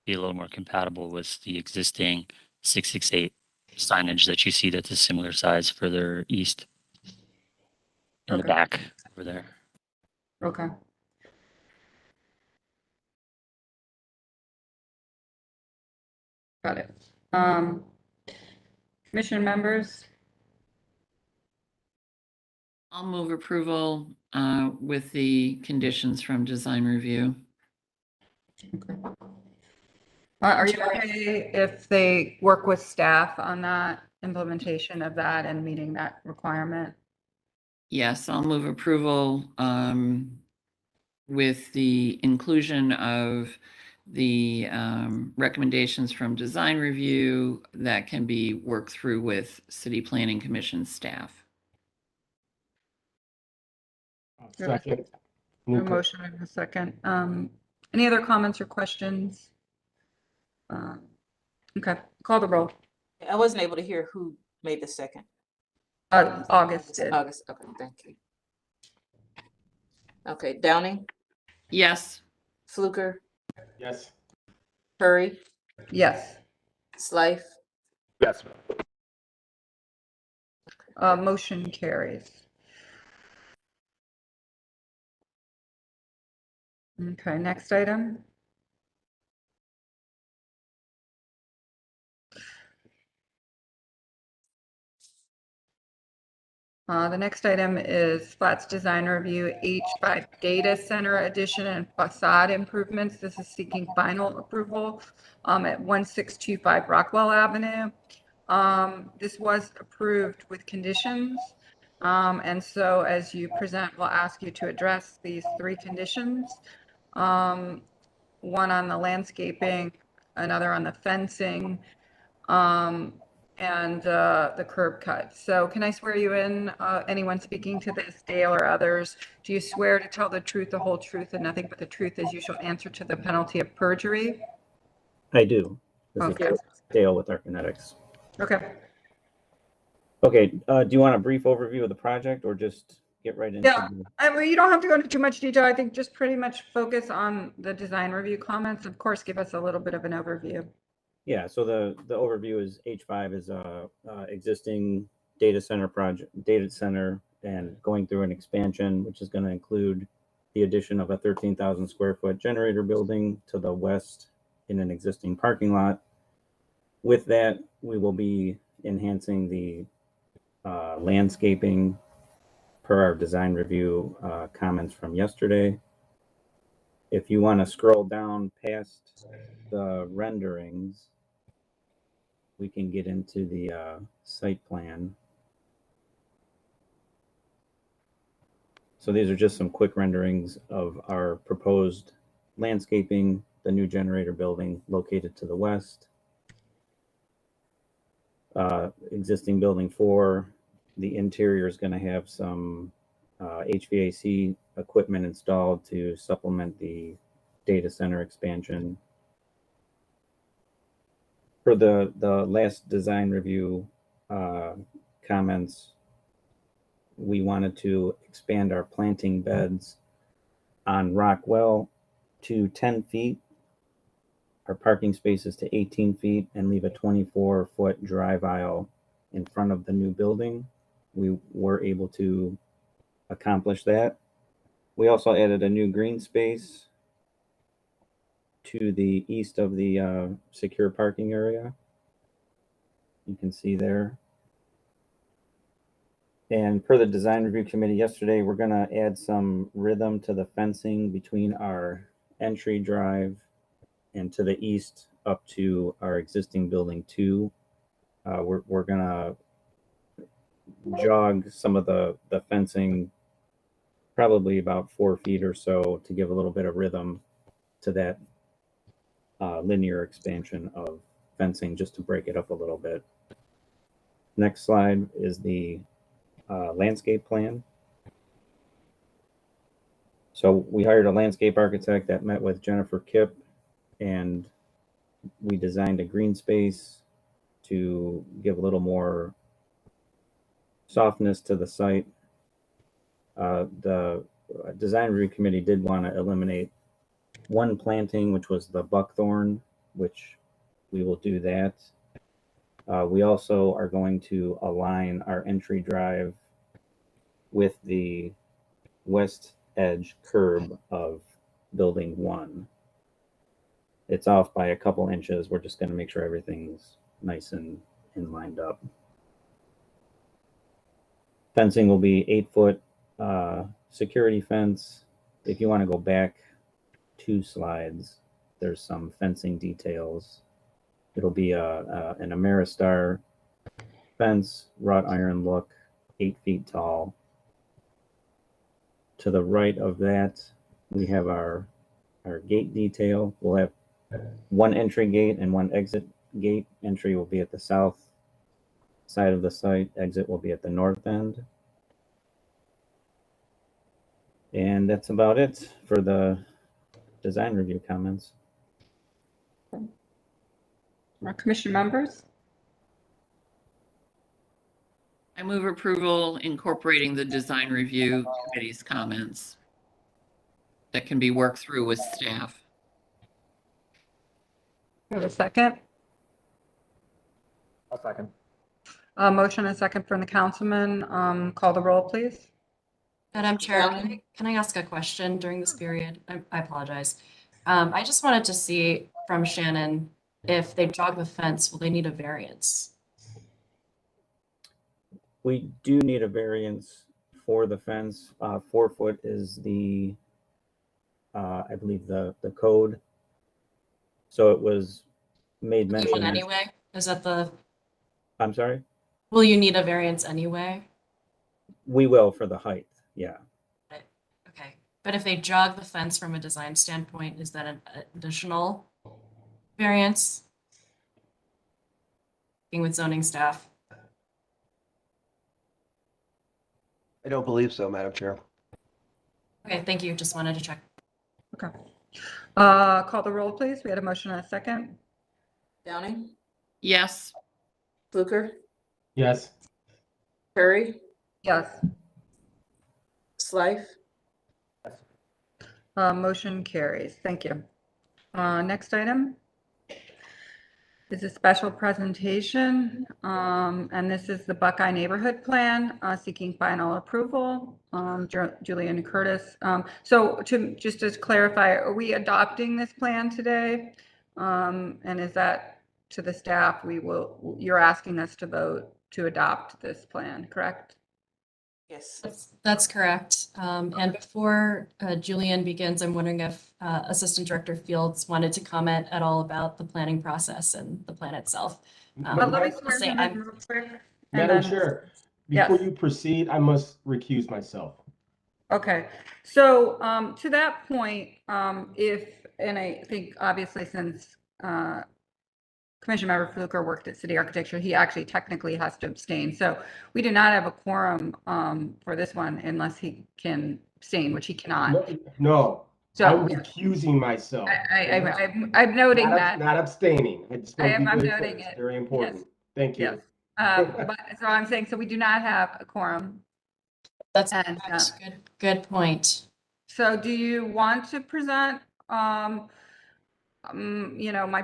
be a little more compatible with the existing 668 signage that you see that's a similar size further east in the back over there. Okay. Got it. Commission members? I'll move approval with the conditions from design review. Okay. Are you okay if they work with staff on that implementation of that and meeting that requirement? Yes, I'll move approval with the inclusion of the recommendations from design review that can be worked through with City Planning Commission staff. Second. A motion and a second. Any other comments or questions? Okay, call the roll. I wasn't able to hear who made the second. August did. August, okay, thank you. Okay, Downing, Yes. Fluker, Yes. Curry, Yes. Slife, Yes. Motion carries. Okay, next item. The next item is Flats Design Review H5 Data Center Addition and Facade Improvements. This is seeking final approval at 1625 Rockwell Avenue. This was approved with conditions. And so as you present, we'll ask you to address these 3 conditions. One on the landscaping, another on the fencing, and the curb cut. So can I swear you in, anyone speaking to this, Dale or others? Do you swear to tell the truth, the whole truth, and nothing but the truth as you shall answer to the penalty of perjury? I do. This Okay. is Dale with Arkinetics. Okay. Okay, do you want a brief overview of the project or just get right into Yeah, I mean, you don't have to go into too much detail. I think just pretty much focus on the design review comments. Of course, give us a little bit of an overview. Yeah, so the overview is H5 is a existing data center and going through an expansion, which is going to include the addition of a 13,000 square foot generator building to the west in an existing parking lot. With that, we will be enhancing the landscaping per our design review comments from yesterday. If you want to scroll down past the renderings, we can get into the site plan. So these are just some quick renderings of our proposed landscaping, the new generator building located to the west. Existing building 4, the interior is going to have some HVAC equipment installed to supplement the data center expansion. For the last design review comments, we wanted to expand our planting beds on Rockwell to 10 feet, our parking spaces to 18 feet, and leave a 24-foot drive aisle in front of the new building. We were able to accomplish that. We also added a new green space to the east of the secure parking area. You can see there. And per the design review committee yesterday, we're going to add some rhythm to the fencing between our entry drive and to the east up to our existing building 2. We're going to jog some of the fencing probably about 4 feet or so to give a little bit of rhythm to that linear expansion of fencing, just to break it up a little bit. Next slide is the landscape plan. So we hired a landscape architect that met with Jennifer Kipp, and we designed a green space to give a little more softness to the site. The design review committee did want to eliminate one planting, which was the buckthorn, which we will do that. We also are going to align our entry drive with the west edge curb of building 1. It's off by a couple inches. We're just going to make sure everything's nice and lined up. Fencing will be 8-foot security fence. If you want to go back 2 slides, there's some fencing details. It'll be an Ameristar fence, wrought iron look, 8 feet tall. To the right of that, we have our gate detail. We'll have 1 entry gate and 1 exit gate. Entry will be at the south side of the site. Exit will be at the north end. And that's about it for the design review comments. Our commission members? I move approval incorporating the design review committee's comments that can be worked through with staff. We have a second? I'll second. Motion and second from the councilman. Call the roll, please. Madam Chair, can I ask a question during this period? I apologize. I just wanted to see from Shannon, if they jog the fence, will they need a variance? We do need a variance for the fence. 4 foot is the, I believe the code. So it was made mention. Anyway, is that the? I'm sorry? Will you need a variance anyway? We will for the height, yeah. Okay, but if they jog the fence from a design standpoint, is that an additional variance? Working with zoning staff. I don't believe so, Madam Chair. Okay, thank you. Just wanted to check. Okay. Call the roll, please. We had a motion and a second. Downing, Yes. Fluker, Yes. Curry, Yes. Slife, Motion carries. Thank you. Next item is a special presentation, and this is the Buckeye Neighborhood Plan seeking final approval. Julian Curtis. So just to clarify, are we adopting this plan today? And is that to the staff? You're asking us to vote to adopt this plan, correct? yes. That's correct. And before Julian begins, I'm wondering if Assistant Director Fields wanted to comment at all about the planning process and the plan itself. But let me I'll swear say him in I'm- real quick. and Madam then- Chair, Yes. before you proceed, I must recuse myself. Okay, so to that point, and I think obviously since Commissioner Member Fluker worked at City Architecture, he actually technically has to abstain. So we do not have a quorum for this one unless he can abstain, which he cannot. No, So I'm recusing myself. I'm noting Not that. Not abstaining. I just want to be I'm very noting clear. It's it. very important. Yes. Thank you. Yes. But so I'm saying, so we do not have a quorum. That's And, good point. So do you want to present, my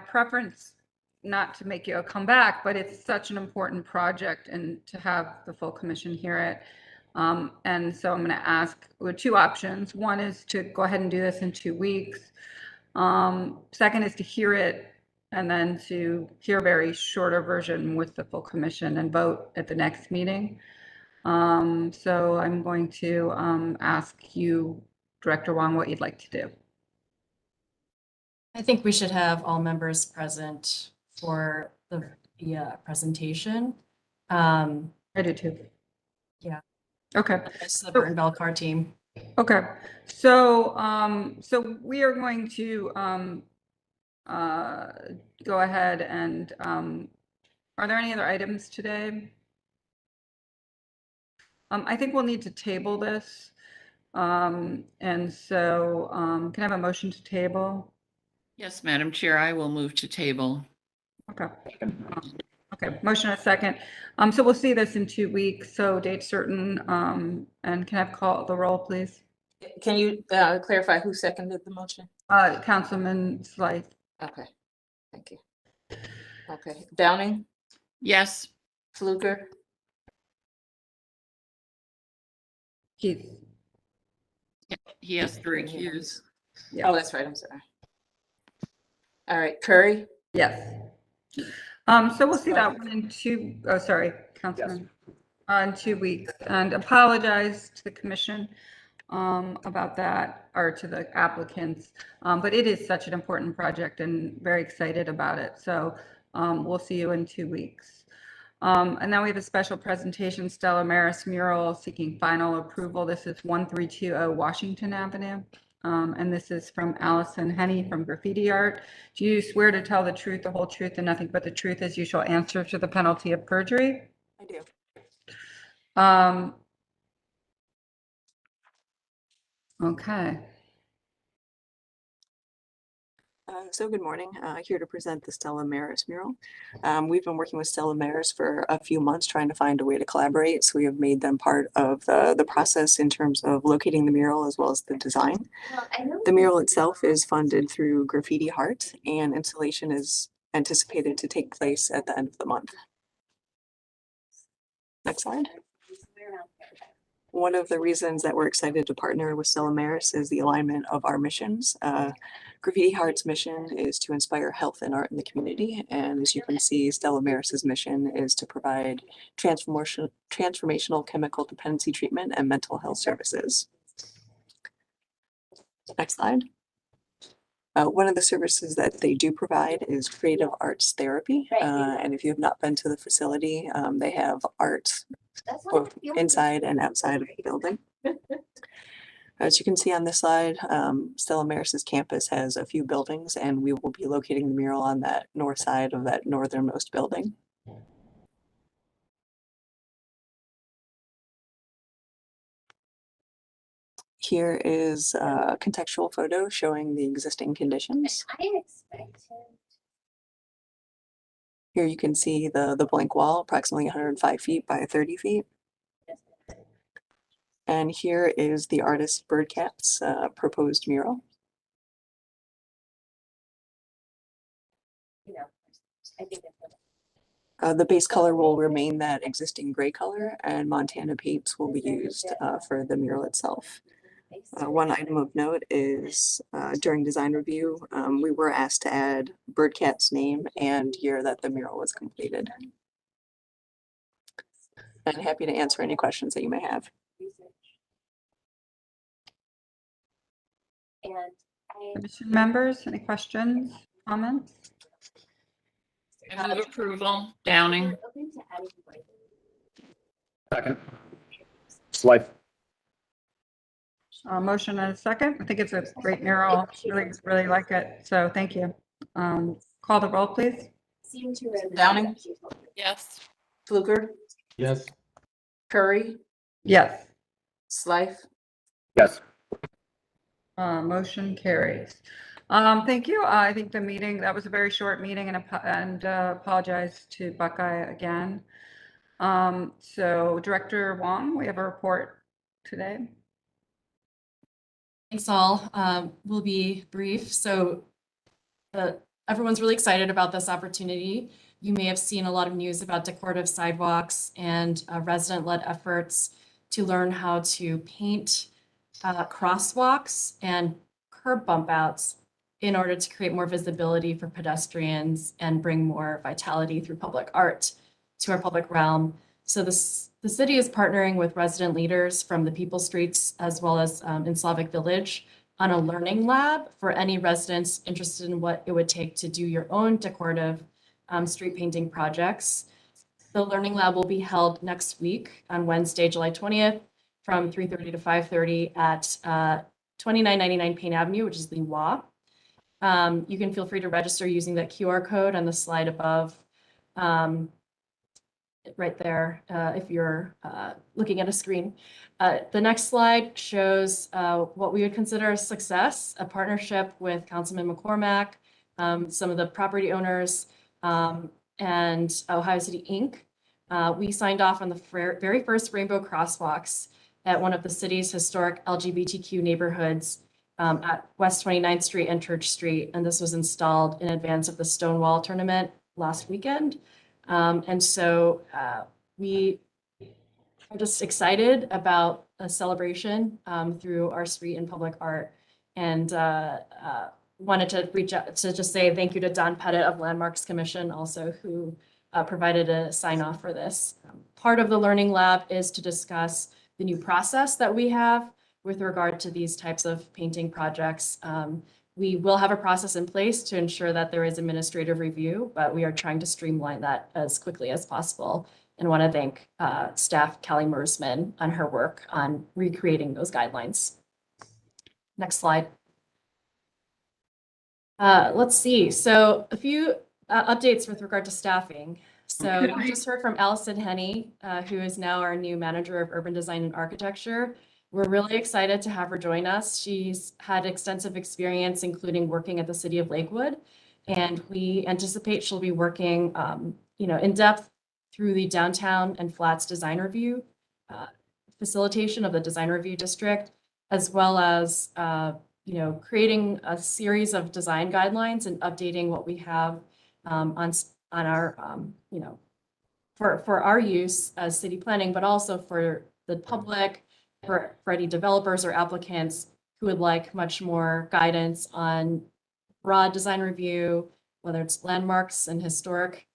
preference, not to make you come back, but it's such an important project and to have the full commission hear it. And so I'm going to ask with two options. One is to go ahead and do this in 2 weeks. Second is to hear it and then to hear a very shorter version with the full commission and vote at the next meeting. So I'm going to ask you, Director Wong, what you'd like to do. I think we should have all members present for the presentation. I do too. Yeah. Okay. It's the Burton Belcar team. Okay. So so we are going to go ahead and are there any other items today? I think we'll need to table this. And so can I have a motion to table? Yes, Madam Chair, I will move to table. Okay. Okay, motion and a second. So we'll see this in 2 weeks. So date certain, and can I have call the roll, please? Can you clarify who seconded the motion? Councilman Slife. Okay, thank you. Okay, Downing, Yes. Fluker, Keith. He has to recuse. Oh, that's right, I'm sorry. All right, Curry, Yes. So we'll see that one in Councilman. In 2 weeks, and apologize to the commission about that, or to the applicants. But it is such an important project and very excited about it. So we'll see you in 2 weeks. And now we have a special presentation, Stella Maris mural seeking final approval. This is 1320 Washington Avenue. And this is from Allison Henney from Graffiti Art. Do you swear to tell the truth, the whole truth, and nothing but the truth as you shall answer to the penalty of perjury? I do. Okay. So good morning, here to present the Stella Maris mural. We've been working with Stella Maris for a few months trying to find a way to collaborate. So we have made them part of the process in terms of locating the mural as well as the design. The mural itself is funded through Graffiti Heart, and installation is anticipated to take place at the end of the month. Next slide. One of the reasons that we're excited to partner with Stella Maris is the alignment of our missions. Graffiti Heart's mission is to inspire health and art in the community. And as you can see, Stella Maris's mission is to provide transformational chemical dependency treatment and mental health services. Next slide. One of the services that they do provide is creative arts therapy. And if you have not been to the facility, they have art both inside and outside of the building. As you can see on this slide, Stella Maris's campus has a few buildings, and we will be locating the mural on that north side of that northernmost building. Here is a contextual photo showing the existing conditions. Here you can see the blank wall, approximately 105 feet by 30 feet. And here is the artist Birdcat's proposed mural. The base color will remain that existing gray color, and Montana paints will be used for the mural itself. One item of note is during design review, we were asked to add Birdcat's name and year that the mural was completed. And happy to answer any questions that you may have. Commission members, any questions, comments? I move approval. Downing. Second. Slife. Motion and a second. I think it's a great mural. Really like it. So thank you. Call the roll, please. Downing, Yes. Fluker, Yes. Curry, Yes. Slife, Yes. Motion carries. Thank you. I think the meeting, that was a very short meeting, and apologize to Buckeye again. So Director Wong, we have a report today. Thanks all. We'll be brief. So everyone's really excited about this opportunity. You may have seen a lot of news about decorative sidewalks and resident-led efforts to learn how to paint crosswalks and curb bump outs in order to create more visibility for pedestrians and bring more vitality through public art to our public realm. So the city is partnering with resident leaders from the People Streets as well as in Slavic Village on a learning lab for any residents interested in what it would take to do your own decorative street painting projects. The learning lab will be held next week on Wednesday, July 20th from 3:30 to 5:30 at 2999 Payne Avenue, which is the WA. You can feel free to register using that QR code on the slide above. Right there, if you're looking at a screen. The next slide shows what we would consider a success, a partnership with Councilman McCormack, some of the property owners, and Ohio City Inc. We signed off on the very first rainbow crosswalks at one of the city's historic LGBTQ neighborhoods at West 29th Street and Church Street, and this was installed in advance of the Stonewall tournament last weekend. And so we are just excited about a celebration through our street and public art, and wanted to reach out to just say thank you to Don Pettit of Landmarks Commission also, who provided a sign off for this. Part of the Learning Lab is to discuss the new process that we have with regard to these types of painting projects. We will have a process in place to ensure that there is administrative review, but we are trying to streamline that as quickly as possible, and want to thank staff Callie Mersman on her work on recreating those guidelines. Next slide. Let's see. So a few updates with regard to staffing. So we just heard from Allison Henney, who is now our new manager of urban design and architecture. We're really excited to have her join us. She's had extensive experience, including working at the City of Lakewood, and we anticipate she'll be working, in depth through the downtown and flats design review, facilitation of the design review district, as well as, creating a series of design guidelines and updating what we have on our, for our use as city planning, but also for the public, for any developers or applicants who would like much more guidance on broad design review, whether it's landmarks and historic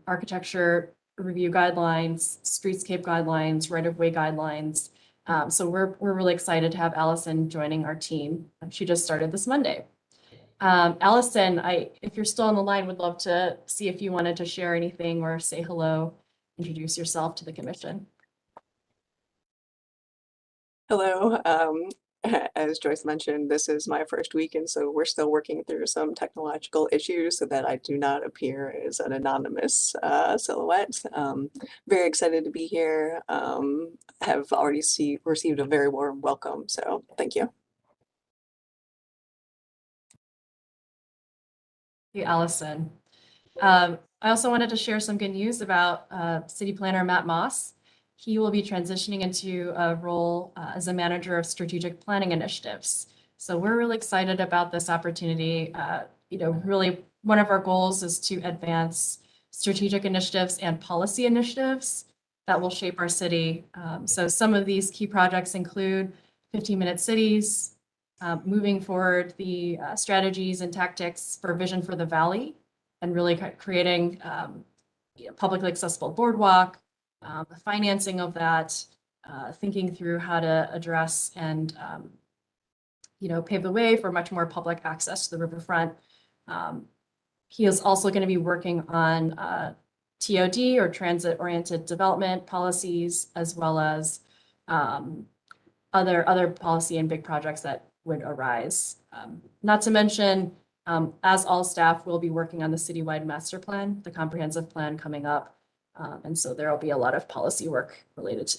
architecture review guidelines, streetscape guidelines, right-of-way guidelines. So we're really excited to have Allison joining our team. She just started this Monday. Allison, if you're still on the line, would love to see if you wanted to share anything or say hello, introduce yourself to the commission. Hello. As Joyce mentioned, this is my first week, and so we're still working through some technological issues so that I do not appear as an anonymous silhouette. Very excited to be here. Have already received a very warm welcome, so thank you. Thank you, Allison. I also wanted to share some good news about City Planner Matt Moss. He will be transitioning into a role as a manager of strategic planning initiatives. So we're really excited about this opportunity. Really one of our goals is to advance strategic initiatives and policy initiatives that will shape our city. So some of these key projects include 15-minute cities, moving forward the strategies and tactics for Vision for the Valley, and really creating publicly accessible boardwalk, the financing of that, thinking through how to address and pave the way for much more public access to the riverfront. He is also going to be working on TOD, or transit-oriented development policies, as well as other policy and big projects that would arise. Not to mention, as all staff will be working on the citywide master plan, the comprehensive plan coming up. And so there will be a lot of policy work related to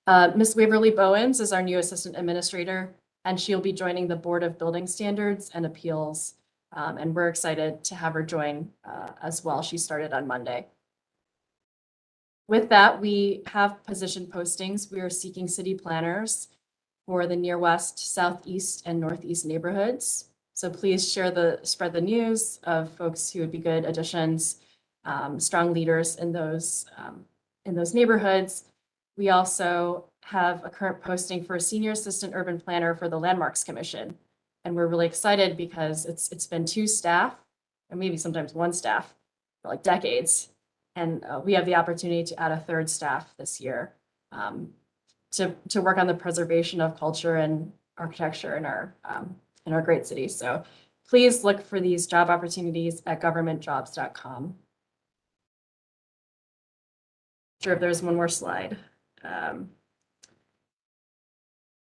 that. Ms. Waverly Bowens is our new assistant administrator, and she'll be joining the Board of Building Standards and Appeals. And we're excited to have her join as well. She started on Monday. With that, we have position postings. We are seeking city planners for the near west, southeast, and northeast neighborhoods. So please spread the news of folks who would be good additions, strong leaders in those neighborhoods. We also have a current posting for a senior assistant urban planner for the Landmarks Commission. And we're really excited because it's been 2 staff, or maybe sometimes 1 staff, for like decades. And we have the opportunity to add a 3rd staff this year to work on the preservation of culture and architecture in our great city. So please look for these job opportunities at governmentjobs.com. Sure, if there's one more slide.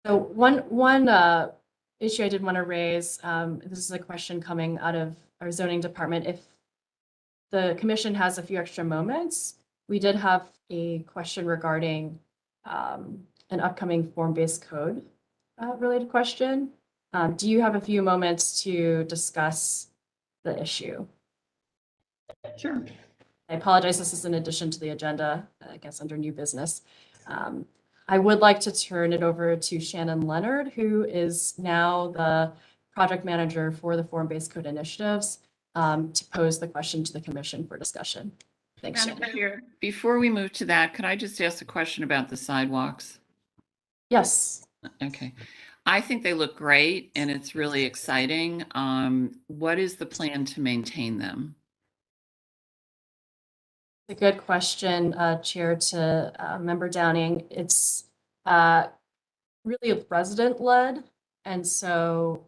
So one issue I did want to raise, this is a question coming out of our zoning department. If the commission has a few extra moments, we did have a question regarding an upcoming form-based code related question. Do you have a few moments to discuss the issue? Sure. I apologize, this is in addition to the agenda, I guess under new business. I would like to turn it over to Shannon Leonard, who is now the project manager for the form-based code initiatives, to pose the question to the commission for discussion. Thanks, Shannon. Before we move to that, could I just ask a question about the sidewalks? Yes. Okay. I think they look great and it's really exciting. What is the plan to maintain them? A good question, Chair, to Member Downing. It's really resident-led, and so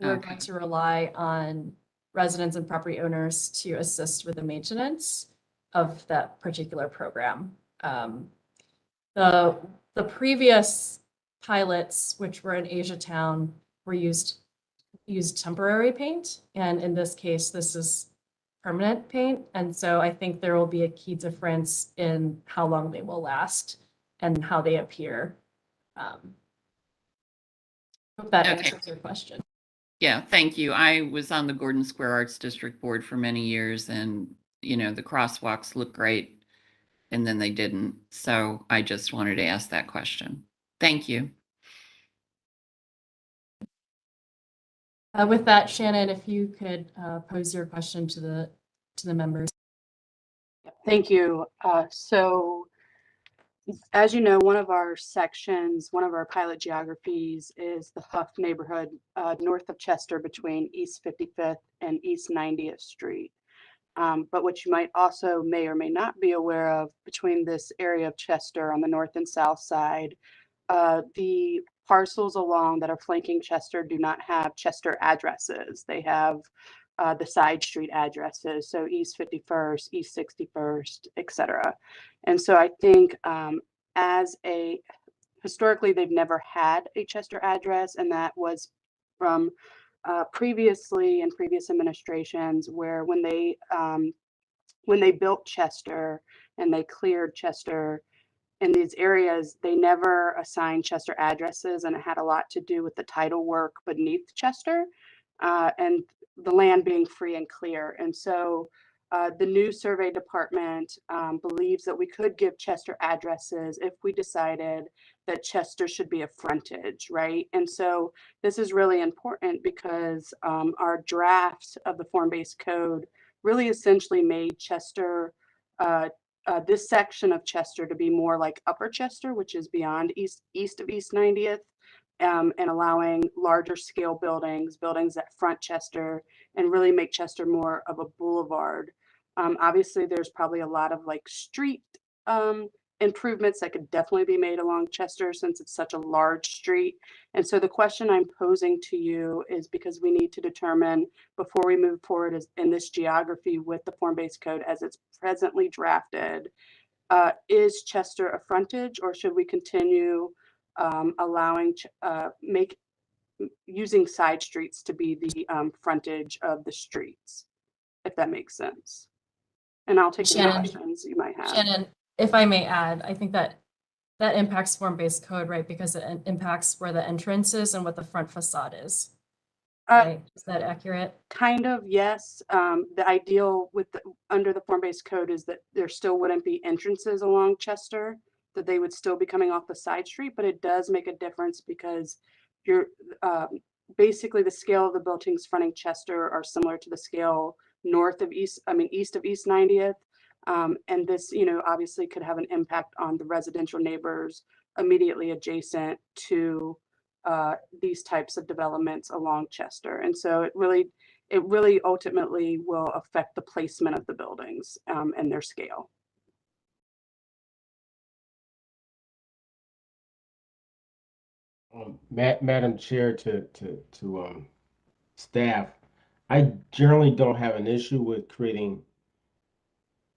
we're going to rely on residents and property owners to assist with the maintenance of that particular program. The previous pilots, which were in Asiatown, were used temporary paint, and in this case, this is permanent paint. And so I think there will be a key difference in how long they will last and how they appear. Hope that answers your question. Yeah, thank you. I was on the Gordon Square Arts District Board for many years, and the crosswalks look great, and then they didn't. So I just wanted to ask that question. Thank you. With that, Shannon, if you could pose your question to the members. Thank you. So as you know, one of our sections, one of our pilot geographies is the Huff neighborhood north of Chester between East 55th and East 90th Street. But what you might also may or may not be aware of, between this area of Chester on the north and south side, the parcels along that are flanking Chester do not have Chester addresses. They have the side street addresses, so East 51st, East 61st, etc. And so I think as a historically, they've never had a Chester address, and that was from previously in previous administrations where when they built Chester and they cleared Chester in these areas, they never assigned Chester addresses, and it had a lot to do with the title work beneath Chester and the land being free and clear. And so the new survey department believes that we could give Chester addresses if we decided that Chester should be a frontage, right? And so this is really important because our drafts of the form-based code really essentially made Chester, this section of Chester to be more like Upper Chester, which is beyond east of East 90th, and allowing larger scale buildings that front Chester and really make Chester more of a boulevard. Obviously, there's probably a lot of like street improvements that could definitely be made along Chester since it's such a large street. And so the question I'm posing to you is because we need to determine before we move forward in this geography with the form-based code as it's presently drafted, is Chester a frontage, or should we continue allowing using side streets to be the frontage of the streets, if that makes sense? And I'll take any questions you might have. Shannon, if I may add, I think that impacts form-based code, right? Because it impacts where the entrance is and what the front facade is. Right? Is that accurate? Kind of, yes. The ideal under the form-based code is that there still wouldn't be entrances along Chester, that they would still be coming off the side street, but it does make a difference because you're basically the scale of the buildings fronting Chester are similar to the scale east of East 90th. And this, obviously could have an impact on the residential neighbors immediately adjacent to these types of developments along Chester. And so it really ultimately will affect the placement of the buildings and their scale. Madam Chair, to staff, I generally don't have an issue with creating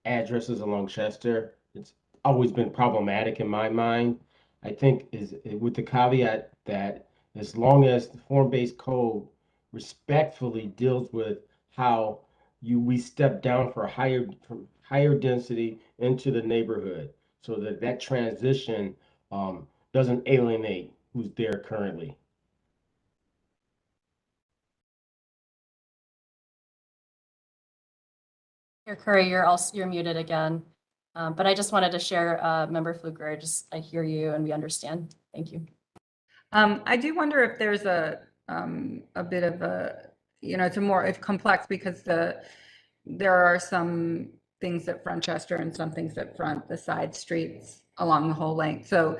addresses along Chester. It's always been problematic in my mind. I think is with the caveat that as long as the form-based code respectfully deals with how we step down for higher density into the neighborhood, so that transition doesn't alienate who's there currently. Curry, you're muted again. But I just wanted to share, Member Fluger, I hear you and we understand. Thank you. I do wonder if there's a bit of a, it's complex because there are some things that front Chester and some things that front the side streets along the whole length. So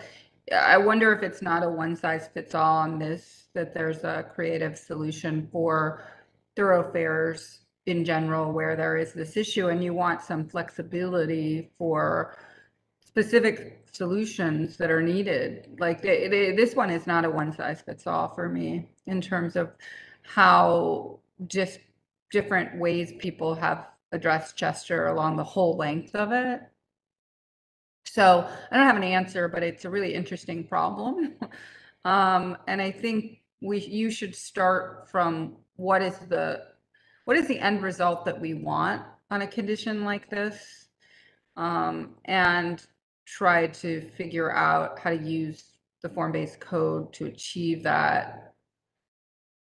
I wonder if it's not a one size fits all on this, that there's a creative solution for thoroughfares in general where there is this issue and you want some flexibility for specific solutions that are needed. Like this one is not a one size fits all for me in terms of how just different ways people have addressed Chester along the whole length of it. So I don't have an answer, but it's a really interesting problem. And I think you should start from what is the end result that we want on a condition like this, and try to figure out how to use the form-based code to achieve that.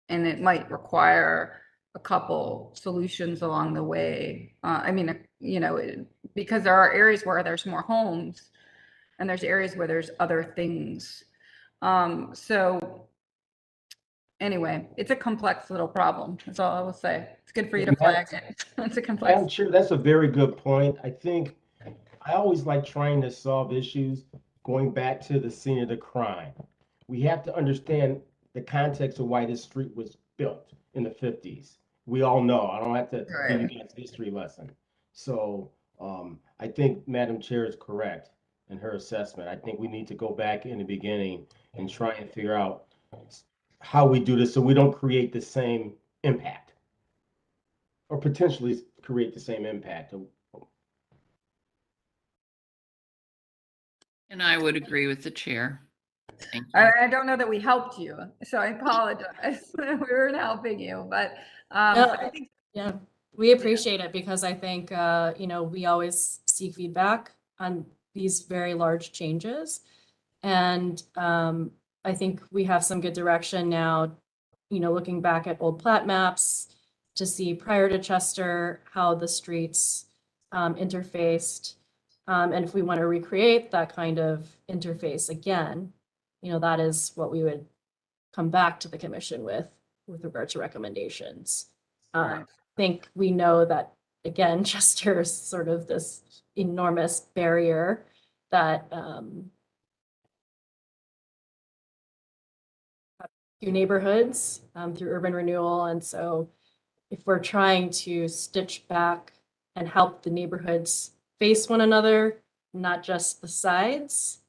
And it might require a couple solutions along the way. Because there are areas where there's more homes and there's areas where there's other things. So anyway, it's a complex little problem. That's all I will say. It's good for you to flag it. It's a complex. I'm sure that's a very good point. I think I always like trying to solve issues going back to the scene of the crime. We have to understand the context of why this street was built in the 50s. We all know. I don't have to give you guys a history lesson. So I think Madam Chair is correct in her assessment. I think we need to go back in the beginning and try and figure out how we do this so we don't create the same impact or potentially create the same impact. And I would agree with the chair. Thank you. I don't know that we helped you, so I apologize. We weren't helping you, but No, I think yeah, we appreciate it because I think, you know, we always seek feedback on these very large changes. And I think we have some good direction now, you know, looking back at old plat maps to see prior to Chester how the streets interfaced. And if we want to recreate that kind of interface again, you know, that is what we would come back to the commission with regard to recommendations. I think we know that, again, Chester is sort of this enormous barrier that few neighborhoods through urban renewal. And so if we're trying to stitch back and help the neighborhoods face one another, not just the sides,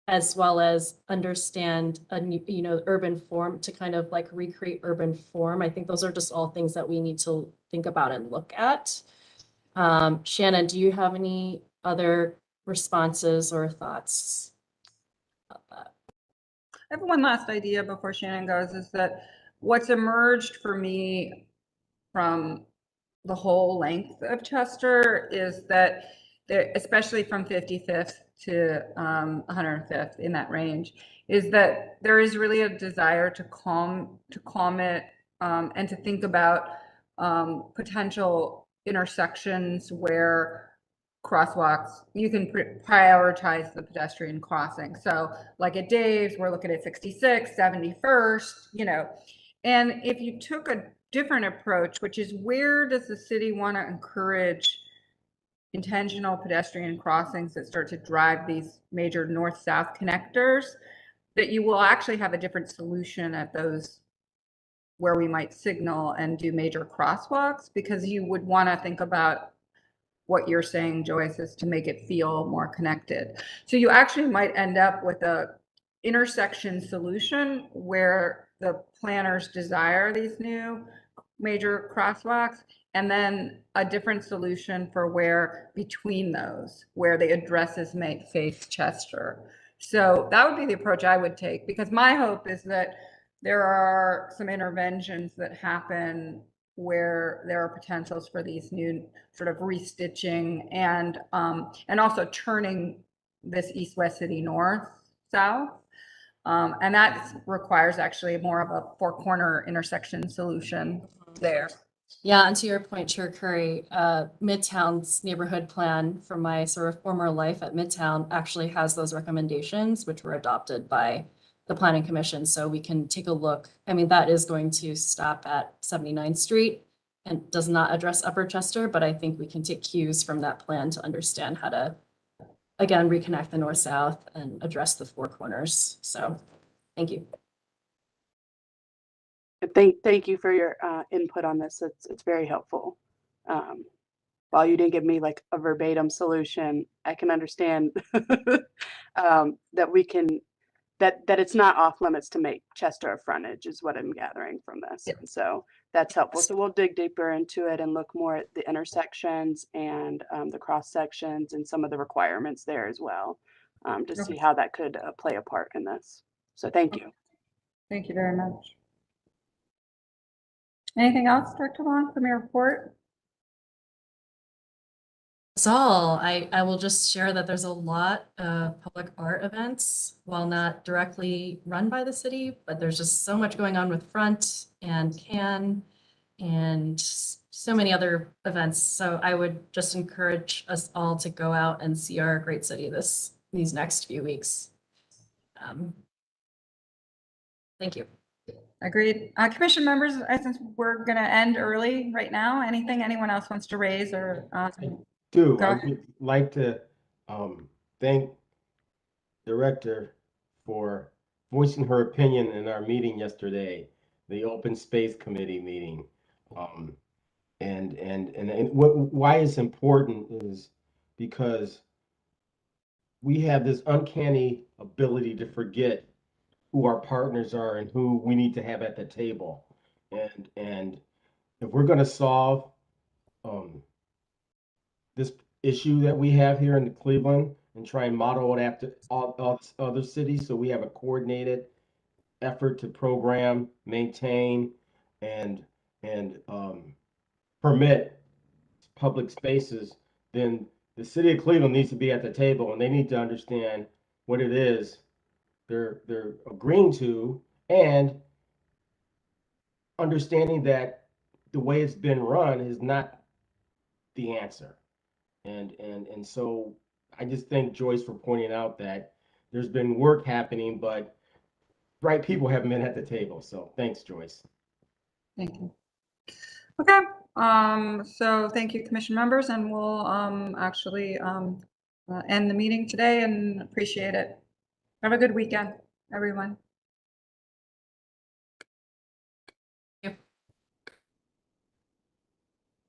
as well as understand a new, you know, urban form to kind of like recreate urban form. I think those are just all things that we need to think about and look at. Shannon, do you have any other responses or thoughts about that? I have one last idea before Shannon goes, is that what's emerged for me from the whole length of Chester is that there, especially from 55th to 105th in that range, is that there is really a desire to calm it and to think about potential intersections where crosswalks, you can prioritize the pedestrian crossing. So like at Dave's, we're looking at 66, 71st, you know, and if you took a different approach, which is where does the city want to encourage intentional pedestrian crossings that start to drive these major north-south connectors, that you will actually have a different solution at those where we might signal and do major crosswalks, because you would want to think about what you're saying, Joyce, is to make it feel more connected. So you actually might end up with a intersection solution where the planners desire these new major crosswalks, and then a different solution for where between those, where the addresses may face Chester. So that would be the approach I would take, because my hope is that there are some interventions that happen where there are potentials for these new sort of restitching and also turning this east-west city north-south. And that requires actually more of a four-corner intersection solution there. Yeah, and to your point, Chair Curry, Midtown's neighborhood plan from my sort of former life at Midtown actually has those recommendations, which were adopted by the Planning Commission. So we can take a look. I mean, that is going to stop at 79th Street and does not address Upper Chester, but I think we can take cues from that plan to understand how to, again, reconnect the north-south and address the four corners. So thank you. Thank you for your input on this. It's very helpful. While you didn't give me like a verbatim solution, I can understand that we can that it's not off limits to make Chester a frontage is what I'm gathering from this. Yep. And so that's helpful. So we'll dig deeper into it and look more at the intersections and the cross sections and some of the requirements there as well to see how that could play a part in this. So thank you. Thank you very much. Anything else, Director Long, from your report? That's all. I will just share that there's a lot of public art events, while not directly run by the city, but there's just so much going on with Front and CAN and so many other events. So I would just encourage us all to go out and see our great city these next few weeks. Thank you. Agreed. Commission members, since we're going to end early right now, anything anyone else wants to raise or I Go would like to thank Director for voicing her opinion in our meeting yesterday, the Open Space Committee meeting. And why it's important is because we have this uncanny ability to forget who our partners are and who we need to have at the table. And if we're going to solve this issue that we have here in Cleveland and try and model it after all other cities. So we have a coordinated effort to program, maintain, and permit public spaces. Then the city of Cleveland needs to be at the table, and they need to understand what it is they're agreeing to, and understanding that the way it's been run is not the answer. And so I just thank Joyce for pointing out that there's been work happening, but right people haven't been at the table. So thanks, Joyce. Thank you. Okay, so thank you, commission members, and we'll actually end the meeting today and appreciate it. Have a good weekend, everyone.